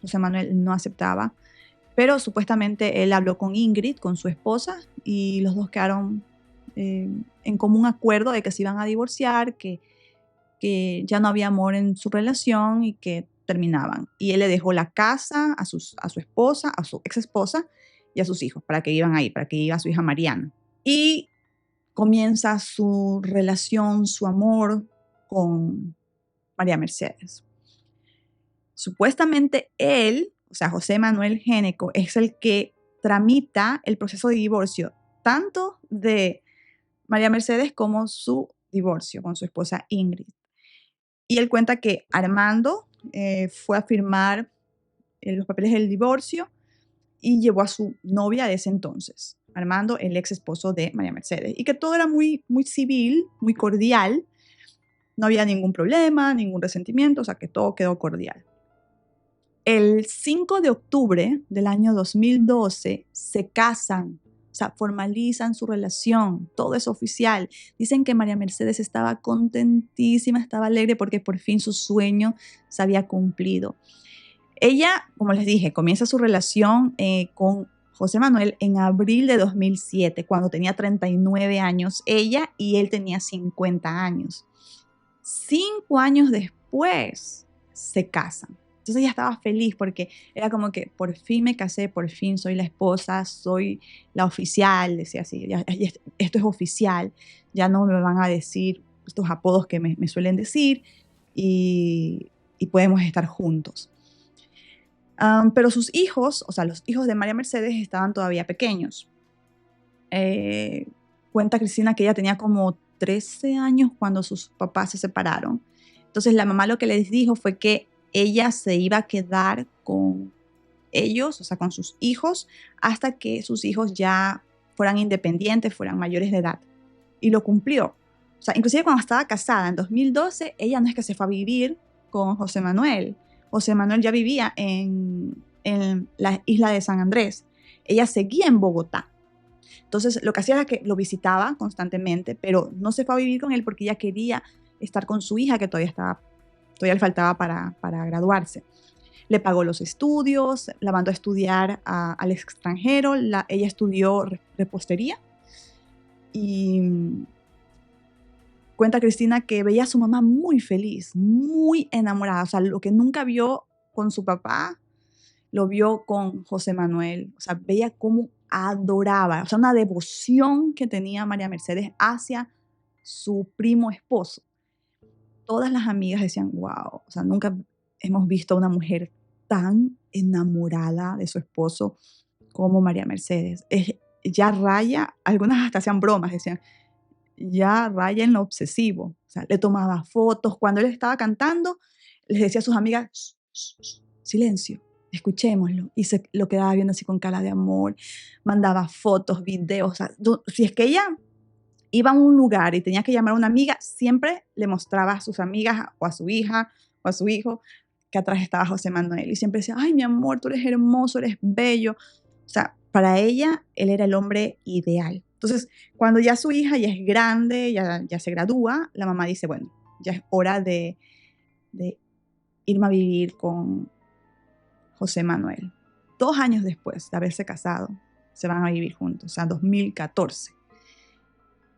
Speaker 1: José Manuel no aceptaba, pero supuestamente él habló con Ingrid, con su esposa, y los dos quedaron en común acuerdo de que se iban a divorciar, que ya no había amor en su relación y que terminaban. Y él le dejó la casa a su esposa, a su ex esposa y a sus hijos para que iban ahí, para que iba su hija Mariana. Y comienza su relación, su amor con María Mercedes. Supuestamente él, o sea, José Manuel Géneco, es el que tramita el proceso de divorcio, tanto de María Mercedes como su divorcio con su esposa Ingrid. Y él cuenta que Armando fue a firmar los papeles del divorcio y llevó a su novia de ese entonces, Armando, el ex esposo de María Mercedes, y que todo era muy, muy civil, muy cordial. No había ningún problema, ningún resentimiento, o sea que todo quedó cordial. El 5 de octubre del año 2012 se casan, o sea, formalizan su relación, todo es oficial. Dicen que María Mercedes estaba contentísima, estaba alegre porque por fin su sueño se había cumplido. Ella, como les dije, comienza su relación con José Manuel en abril de 2007, cuando tenía 39 años ella y él tenía 50 años. 5 años después se casan. Entonces ella estaba feliz porque era como que por fin me casé, por fin soy la esposa, soy la oficial, decía así, esto es oficial, ya no me van a decir estos apodos que me suelen decir y podemos estar juntos. Pero sus hijos, o sea, los hijos de María Mercedes estaban todavía pequeños. Cuenta Cristina que ella tenía como 13 años cuando sus papás se separaron. Entonces la mamá lo que les dijo fue que ella se iba a quedar con ellos, o sea, con sus hijos, hasta que sus hijos ya fueran independientes, fueran mayores de edad. Y lo cumplió. O sea, inclusive cuando estaba casada en 2012, ella no es que se fue a vivir con José Manuel. José Manuel ya vivía en la isla de San Andrés. Ella seguía en Bogotá. Entonces, lo que hacía era que lo visitaba constantemente, pero no se fue a vivir con él porque ella quería estar con su hija, que todavía le faltaba para graduarse. Le pagó los estudios, la mandó a estudiar al extranjero. Ella estudió repostería y cuenta Cristina que veía a su mamá muy feliz, muy enamorada. O sea, lo que nunca vio con su papá, lo vio con José Manuel. O sea, veía cómo adoraba, o sea, una devoción que tenía María Mercedes hacia su primo esposo. Todas las amigas decían, wow, o sea, nunca hemos visto a una mujer tan enamorada de su esposo como María Mercedes. Ya raya, algunas hasta hacían bromas, decían, ya raya en lo obsesivo. O sea, le tomaba fotos. Cuando él estaba cantando, les decía a sus amigas, shh, shh, silencio, escuchémoslo. Y se lo quedaba viendo así con cara de amor. Mandaba fotos, videos. O sea, si es que ella iba a un lugar y tenía que llamar a una amiga, siempre le mostraba a sus amigas o a su hija o a su hijo que atrás estaba José Manuel. Y siempre decía, ay, mi amor, tú eres hermoso, eres bello. O sea, para ella, él era el hombre ideal. Entonces, cuando ya su hija ya es grande, ya se gradúa, la mamá dice, bueno, ya es hora de irme a vivir con José Manuel. 2 años después de haberse casado, se van a vivir juntos, o sea, 2014.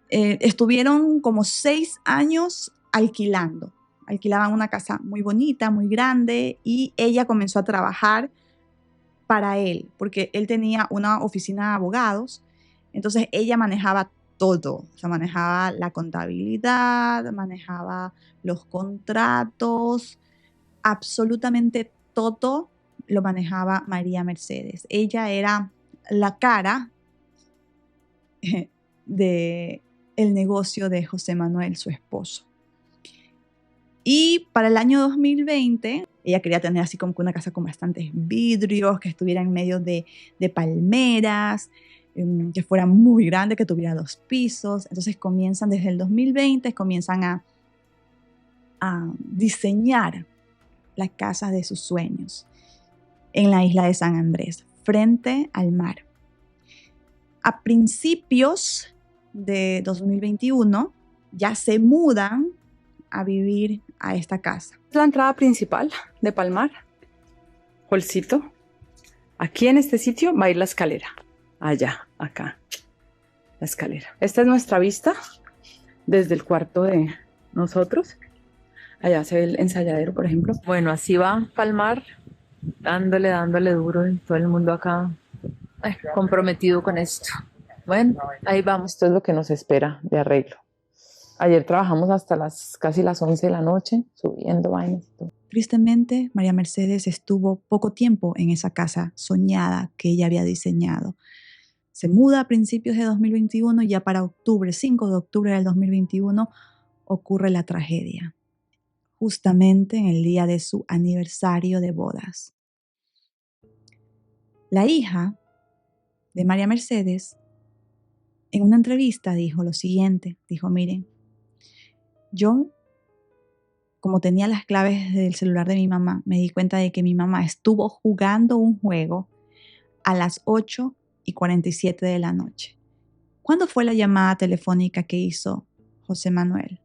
Speaker 1: Estuvieron como 6 años alquilando. Alquilaban una casa muy bonita, muy grande, y ella comenzó a trabajar para él, porque él tenía una oficina de abogados. Entonces ella manejaba todo, o sea, manejaba la contabilidad, manejaba los contratos, absolutamente todo lo manejaba María Mercedes. Ella era la cara del negocio de José Manuel, su esposo. Y para el año 2020, ella quería tener así como una casa con bastantes vidrios, que estuviera en medio de palmeras, que fuera muy grande, que tuviera 2 pisos. Entonces comienzan desde el 2020, comienzan a diseñar las casas de sus sueños en la isla de San Andrés, frente al mar. A principios de 2021 ya se mudan a vivir a esta casa.
Speaker 8: La entrada principal de Palmar, holcito. Aquí en este sitio va a ir la escalera. Allá, acá, la escalera. Esta es nuestra vista desde el cuarto de nosotros. Allá se ve el ensayadero, por ejemplo. Bueno, así va Palmar, dándole duro, y todo el mundo acá comprometido con esto. Bueno, ahí vamos. Esto es lo que nos espera de arreglo. Ayer trabajamos hasta casi las 11 de la noche, subiendo vainas y todo.
Speaker 1: Tristemente, María Mercedes estuvo poco tiempo en esa casa soñada que ella había diseñado. Se muda a principios de 2021 y ya para 5 de octubre del 2021, ocurre la tragedia. Justamente en el día de su aniversario de bodas. La hija de María Mercedes, en una entrevista dijo lo siguiente, dijo, miren, yo, como tenía las claves del celular de mi mamá, me di cuenta de que mi mamá estuvo jugando un juego a las 8 8:47 de la noche. ¿Cuándo fue la llamada telefónica que hizo José Manuel?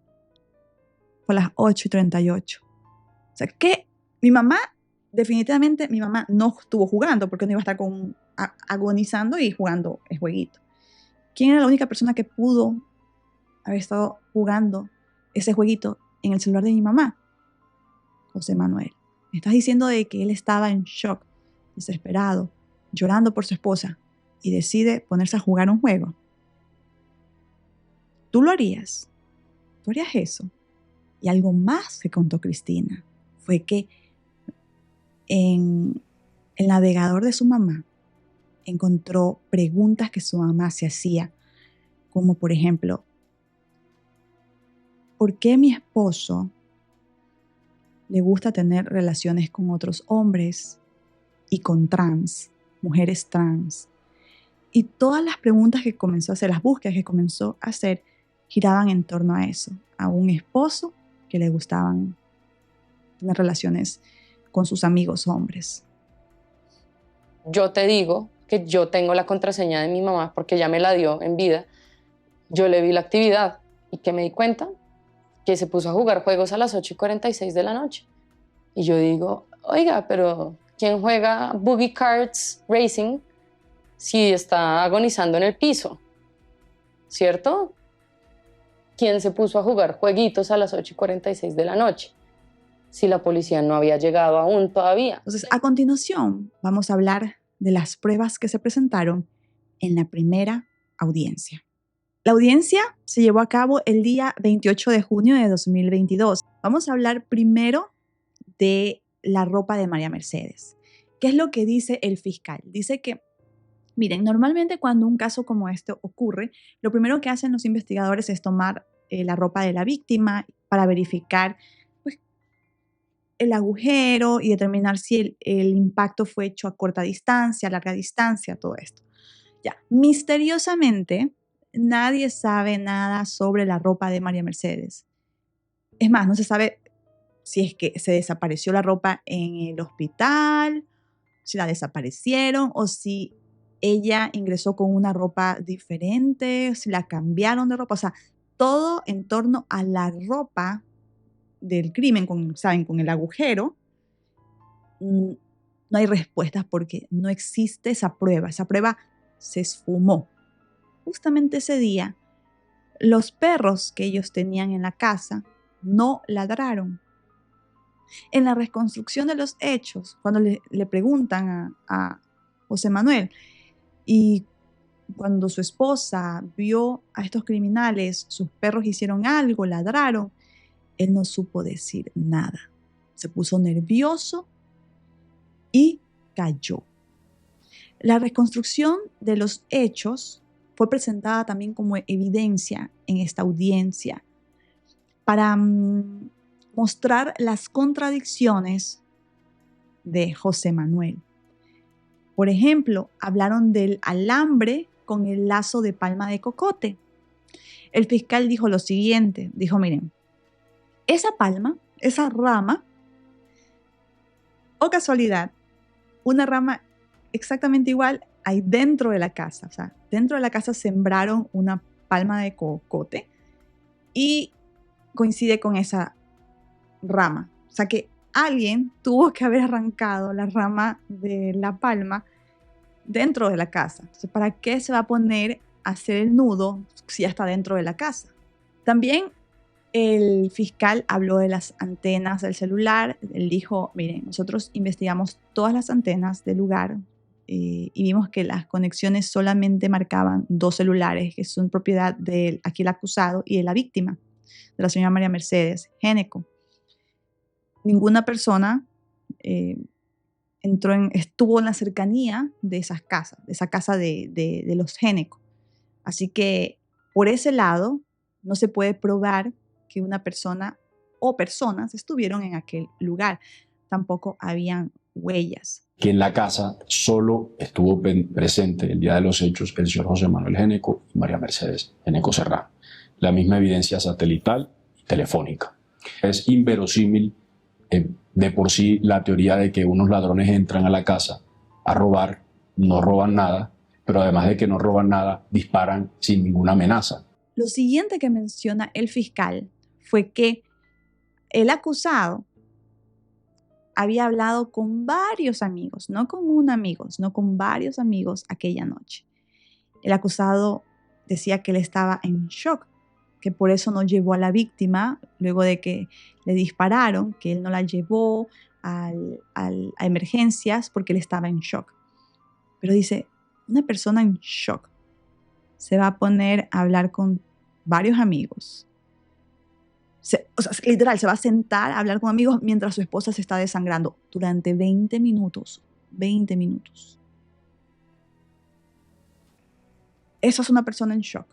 Speaker 1: Fue a las 8:38. O sea que definitivamente mi mamá no estuvo jugando porque no iba a estar agonizando y jugando el jueguito. ¿Quién era la única persona que pudo haber estado jugando ese jueguito en el celular de mi mamá? José Manuel. Me estás diciendo de que él estaba en shock, desesperado, llorando por su esposa y decide ponerse a jugar un juego. ¿Tú lo harías? ¿Tú harías eso? Y algo más que contó Cristina fue que en el navegador de su mamá encontró preguntas que su mamá se hacía, como por ejemplo, ¿por qué mi esposo le gusta tener relaciones con otros hombres y con mujeres trans? Y todas las preguntas que comenzó a hacer, las búsquedas que comenzó a hacer, giraban en torno a eso, a un esposo que le gustaban tener relaciones con sus amigos hombres.
Speaker 6: Yo te digo que yo tengo la contraseña de mi mamá porque ella me la dio en vida. Yo le vi la actividad y que me di cuenta que se puso a jugar juegos a las 8:46 de la noche. Y yo digo, oiga, pero ¿quién juega Boogie Cards Racing si está agonizando en el piso? ¿Cierto? ¿Quién se puso a jugar jueguitos a las 8:46 de la noche? Si la policía no había llegado aún todavía.
Speaker 1: Entonces, a continuación, vamos a hablar de las pruebas que se presentaron en la primera audiencia. La audiencia se llevó a cabo el día 28 de junio de 2022. Vamos a hablar primero de la ropa de María Mercedes. ¿Qué es lo que dice el fiscal? Dice que, miren, normalmente cuando un caso como este ocurre, lo primero que hacen los investigadores es tomar la ropa de la víctima para verificar el agujero y determinar si el impacto fue hecho a corta distancia, a larga distancia, todo esto. Ya, misteriosamente, nadie sabe nada sobre la ropa de María Mercedes. Es más, no se sabe si es que se desapareció la ropa en el hospital, si la desaparecieron o si ella ingresó con una ropa diferente, si la cambiaron de ropa. O sea, todo en torno a la ropa del crimen, con el agujero, no hay respuestas porque no existe esa prueba. Esa prueba se esfumó. Justamente ese día, los perros que ellos tenían en la casa no ladraron. En la reconstrucción de los hechos, cuando le preguntan a José Manuel, y cuando su esposa vio a estos criminales, sus perros hicieron algo, ladraron, él no supo decir nada. Se puso nervioso y cayó. La reconstrucción de los hechos fue presentada también como evidencia en esta audiencia para mostrar las contradicciones de José Manuel. Por ejemplo, hablaron del alambre con el lazo de palma de cocote. El fiscal dijo lo siguiente, dijo, miren, esa palma, esa rama, o casualidad, una rama exactamente igual hay dentro de la casa. O sea, dentro de la casa sembraron una palma de cocote y coincide con esa rama. O sea que alguien tuvo que haber arrancado la rama de la palma dentro de la casa. Entonces, ¿para qué se va a poner a hacer el nudo si ya está dentro de la casa? También el fiscal habló de las antenas del celular. Él dijo, miren, nosotros investigamos todas las antenas del lugar y vimos que las conexiones solamente marcaban 2 celulares que son propiedad de aquí el acusado y de la víctima, de la señora María Mercedes Géneco. Ninguna persona estuvo en la cercanía de esas casas, de esa casa de los Géneco. Así que por ese lado no se puede probar que una persona o personas estuvieron en aquel lugar. Tampoco habían huellas.
Speaker 10: Que en la casa solo estuvo presente el día de los hechos el señor José Manuel Géneco y María Mercedes Géneco Serrano. La misma evidencia satelital y telefónica. Es inverosímil de por sí la teoría de que unos ladrones entran a la casa a robar, no roban nada pero además de que no roban nada, disparan sin ninguna amenaza.
Speaker 1: Lo siguiente que menciona el fiscal fue que el acusado había hablado con varios amigos, no con un amigo, sino con varios amigos aquella noche. El acusado decía que él estaba en shock, que por eso no llevó a la víctima luego de que le dispararon, que él no la llevó a emergencias porque él estaba en shock. Pero dice, una persona en shock se va a poner a hablar con varios amigos. Literal, se va a sentar a hablar con amigos mientras su esposa se está desangrando durante 20 minutos. 20 minutos. Esa es una persona en shock.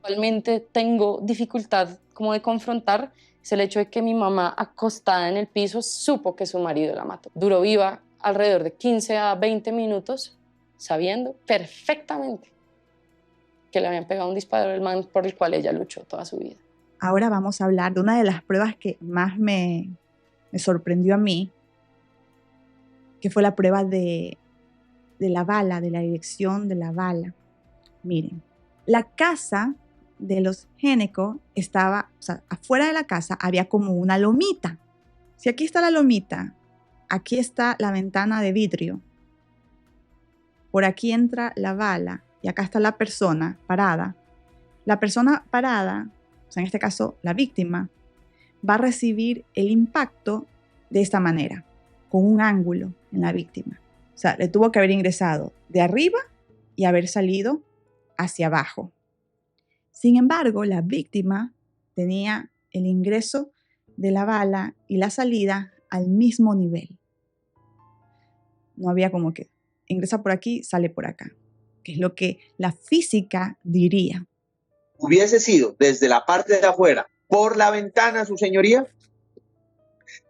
Speaker 6: Actualmente tengo dificultad como de confrontar es el hecho de que mi mamá, acostada en el piso, supo que su marido la mató. Duró viva alrededor de 15 a 20 minutos, sabiendo perfectamente que le habían pegado un disparo al man por el cual ella luchó toda su vida.
Speaker 1: Ahora vamos a hablar de una de las pruebas que más me sorprendió a mí, que fue la prueba de la bala, de la dirección de la bala. Miren, la casa de los Géneco estaba, afuera de la casa había como una lomita. Si aquí está la lomita, aquí está la ventana de vidrio, por aquí entra la bala y acá está la persona parada. La persona parada, en este caso la víctima, va a recibir el impacto de esta manera, con un ángulo en la víctima. Le tuvo que haber ingresado de arriba y haber salido hacia abajo. Sin embargo, la víctima tenía el ingreso de la bala y la salida al mismo nivel. No había como que ingresa por aquí, sale por acá, que es lo que la física diría.
Speaker 7: Hubiese sido desde la parte de afuera, por la ventana, su señoría,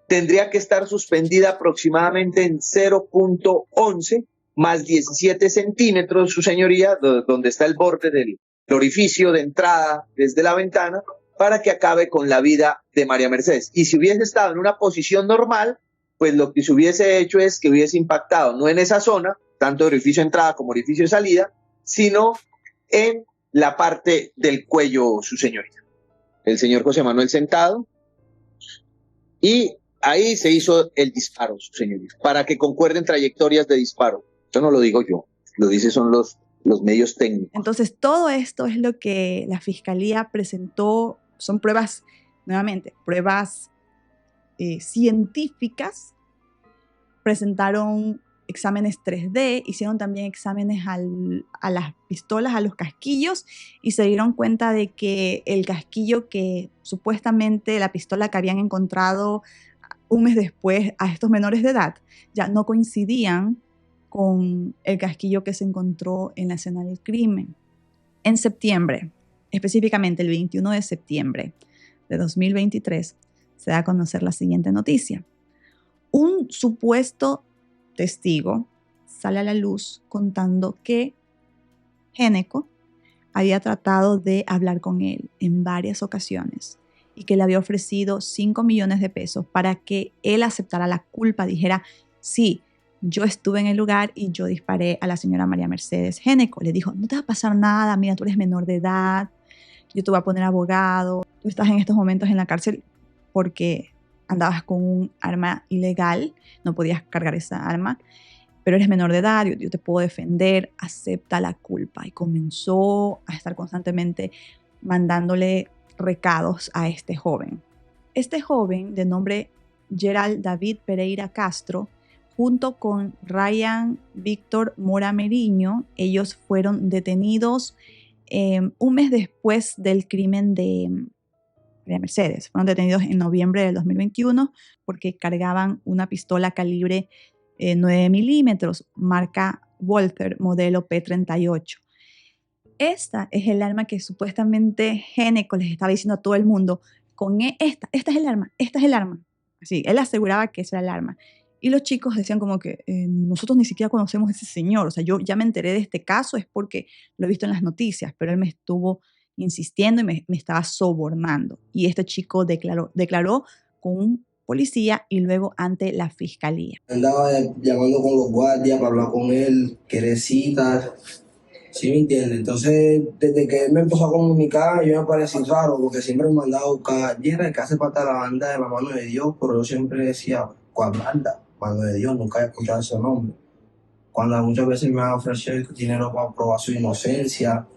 Speaker 7: tendría que estar suspendida aproximadamente en 0.11 más 17 centímetros, su señoría, donde está el borde del orificio de entrada desde la ventana, para que acabe con la vida de María Mercedes. Y si hubiese estado en una posición normal, pues lo que se hubiese hecho es que hubiese impactado no en esa zona, tanto orificio de entrada como orificio de salida, sino en la parte del cuello, su señoría. El señor José Manuel sentado, y ahí se hizo el disparo, su señoría, para que concuerden trayectorias de disparo. Eso no lo digo yo, lo dicen son los medios técnicos.
Speaker 1: Entonces, todo esto es lo que la Fiscalía presentó, son pruebas, nuevamente, pruebas científicas. Presentaron exámenes 3D, hicieron también exámenes a las pistolas, a los casquillos, y se dieron cuenta de que el casquillo que supuestamente, la pistola que habían encontrado un mes después a estos menores de edad, ya no coincidían con el casquillo que se encontró en la escena del crimen. En septiembre, específicamente el 21 de septiembre de 2023, se da a conocer la siguiente noticia. Un supuesto testigo sale a la luz contando que Géneco había tratado de hablar con él en varias ocasiones y que le había ofrecido 5 millones de pesos para que él aceptara la culpa, dijera, sí, yo estuve en el lugar y yo disparé a la señora María Mercedes. Géneco le dijo, no te va a pasar nada, mira, tú eres menor de edad, yo te voy a poner abogado, tú estás en estos momentos en la cárcel porque andabas con un arma ilegal, no podías cargar esa arma, pero eres menor de edad, yo te puedo defender, acepta la culpa. Y comenzó a estar constantemente mandándole recados a este joven. Este joven, de nombre Gerald David Pereira Castro, junto con Ryan Víctor Mora Meriño, ellos fueron detenidos un mes después del crimen de María Mercedes. Fueron detenidos en noviembre del 2021 porque cargaban una pistola calibre 9 milímetros, marca Walther, modelo P38. Esta es el arma que supuestamente Géneco les estaba diciendo a todo el mundo, con esta es el arma, esta es el arma. Así, él aseguraba que esa era el arma. Y los chicos decían como que nosotros ni siquiera conocemos a ese señor, o sea, yo ya me enteré de este caso es porque lo he visto en las noticias, pero él me estuvo insistiendo y me estaba sobornando. Y este chico declaró con un policía y luego ante la fiscalía.
Speaker 11: Andaba llamando con los guardias para hablar con él, querer citas, ¿Sí me entiendes? Entonces, desde que él me empezó a comunicar, yo me parecí raro, porque siempre me mandaba a buscar, Jerry, que hace falta la banda de la mano de Dios, pero yo siempre decía, ¿cuál banda? Mano de Dios, nunca he escuchado ese nombre. Cuando muchas veces me han ofrecido dinero para probar su inocencia,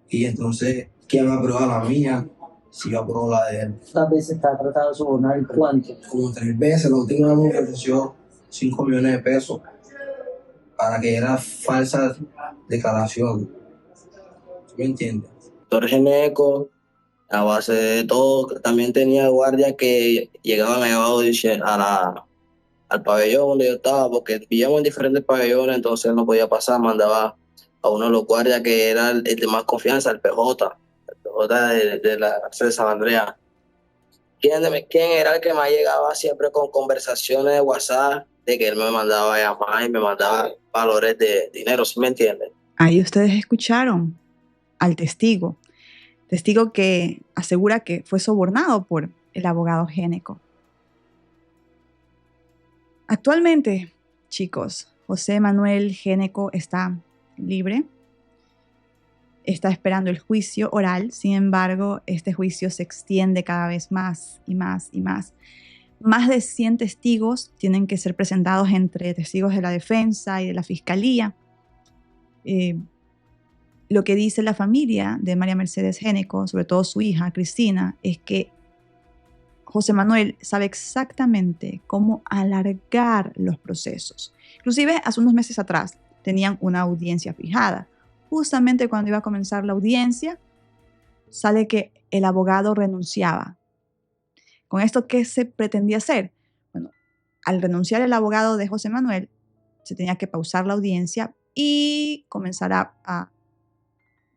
Speaker 11: y entonces, ¿quién va a probar la mía? Si yo apruebo la de él.
Speaker 5: ¿Cuántas veces te ha tratado de sobornar y cuánto?
Speaker 11: Como 3 veces, la última vez me ofreció 5 millones de pesos para que era falsa declaración. ¿Me entiendes? Doctor Geneco, a base de todo, también tenía guardias que llegaban al pabellón donde yo estaba, porque vivíamos en diferentes pabellones, entonces él no podía pasar, mandaba a uno de los guardias que era el de más confianza, el PJ de la cárcel de San Andrea. ¿Quién era el que más llegaba siempre con conversaciones de WhatsApp, de que él me mandaba a llamar y me mandaba valores de dinero, ¿sí me entienden?
Speaker 1: Ahí ustedes escucharon al testigo que asegura que fue sobornado por el abogado Geneco. Actualmente, chicos, José Manuel Geneco está libre, está esperando el juicio oral. Sin embargo, este juicio se extiende cada vez más y más y más. Más de 100 testigos tienen que ser presentados entre testigos de la defensa y de la fiscalía. Lo que dice la familia de María Mercedes Geneco, sobre todo su hija Cristina, es que José Manuel sabe exactamente cómo alargar los procesos. Inclusive hace unos meses atrás tenían una audiencia fijada. Justamente cuando iba a comenzar la audiencia, sale que el abogado renunciaba. ¿Con esto qué se pretendía hacer? Bueno, al renunciar el abogado de José Manuel, se tenía que pausar la audiencia y comenzar a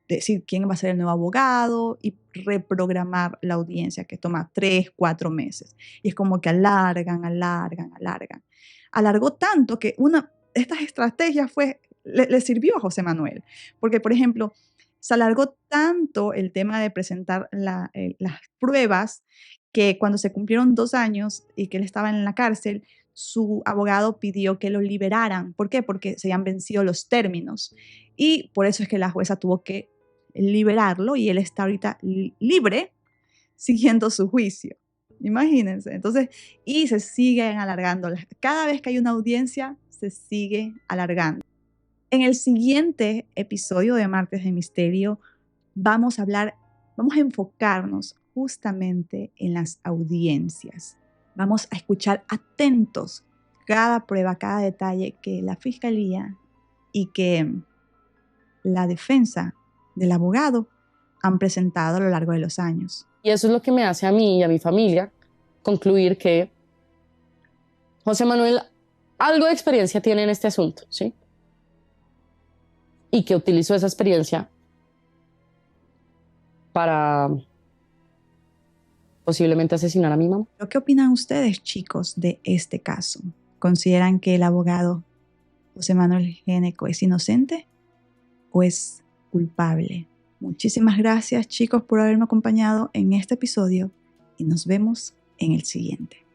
Speaker 1: decir quién va a ser el nuevo abogado y reprogramar la audiencia, que toma 3, 4 meses. Y es como que alargan. Alargó tanto que una de estas estrategias le sirvió a José Manuel. Porque, por ejemplo, se alargó tanto el tema de presentar las pruebas que cuando se cumplieron 2 años y que él estaba en la cárcel, su abogado pidió que lo liberaran. ¿Por qué? Porque se habían vencido los términos. Y por eso es que la jueza tuvo que liberarlo y él está ahorita libre siguiendo su juicio. Imagínense. Entonces, y se siguen alargando. Cada vez que hay una audiencia, se sigue alargando. En el siguiente episodio de Martes de Misterio vamos a enfocarnos justamente en las audiencias. Vamos a escuchar atentos cada prueba, cada detalle que la fiscalía y que la defensa del abogado han presentado a lo largo de los años.
Speaker 6: Y eso es lo que me hace a mí y a mi familia concluir que José Manuel algo de experiencia tiene en este asunto, ¿sí? Y que utilizó esa experiencia para posiblemente asesinar a mi mamá.
Speaker 1: ¿Qué opinan ustedes, chicos, de este caso? ¿Consideran que el abogado José Manuel Geneco es inocente o es culpable? Muchísimas gracias, chicos, por haberme acompañado en este episodio y nos vemos en el siguiente.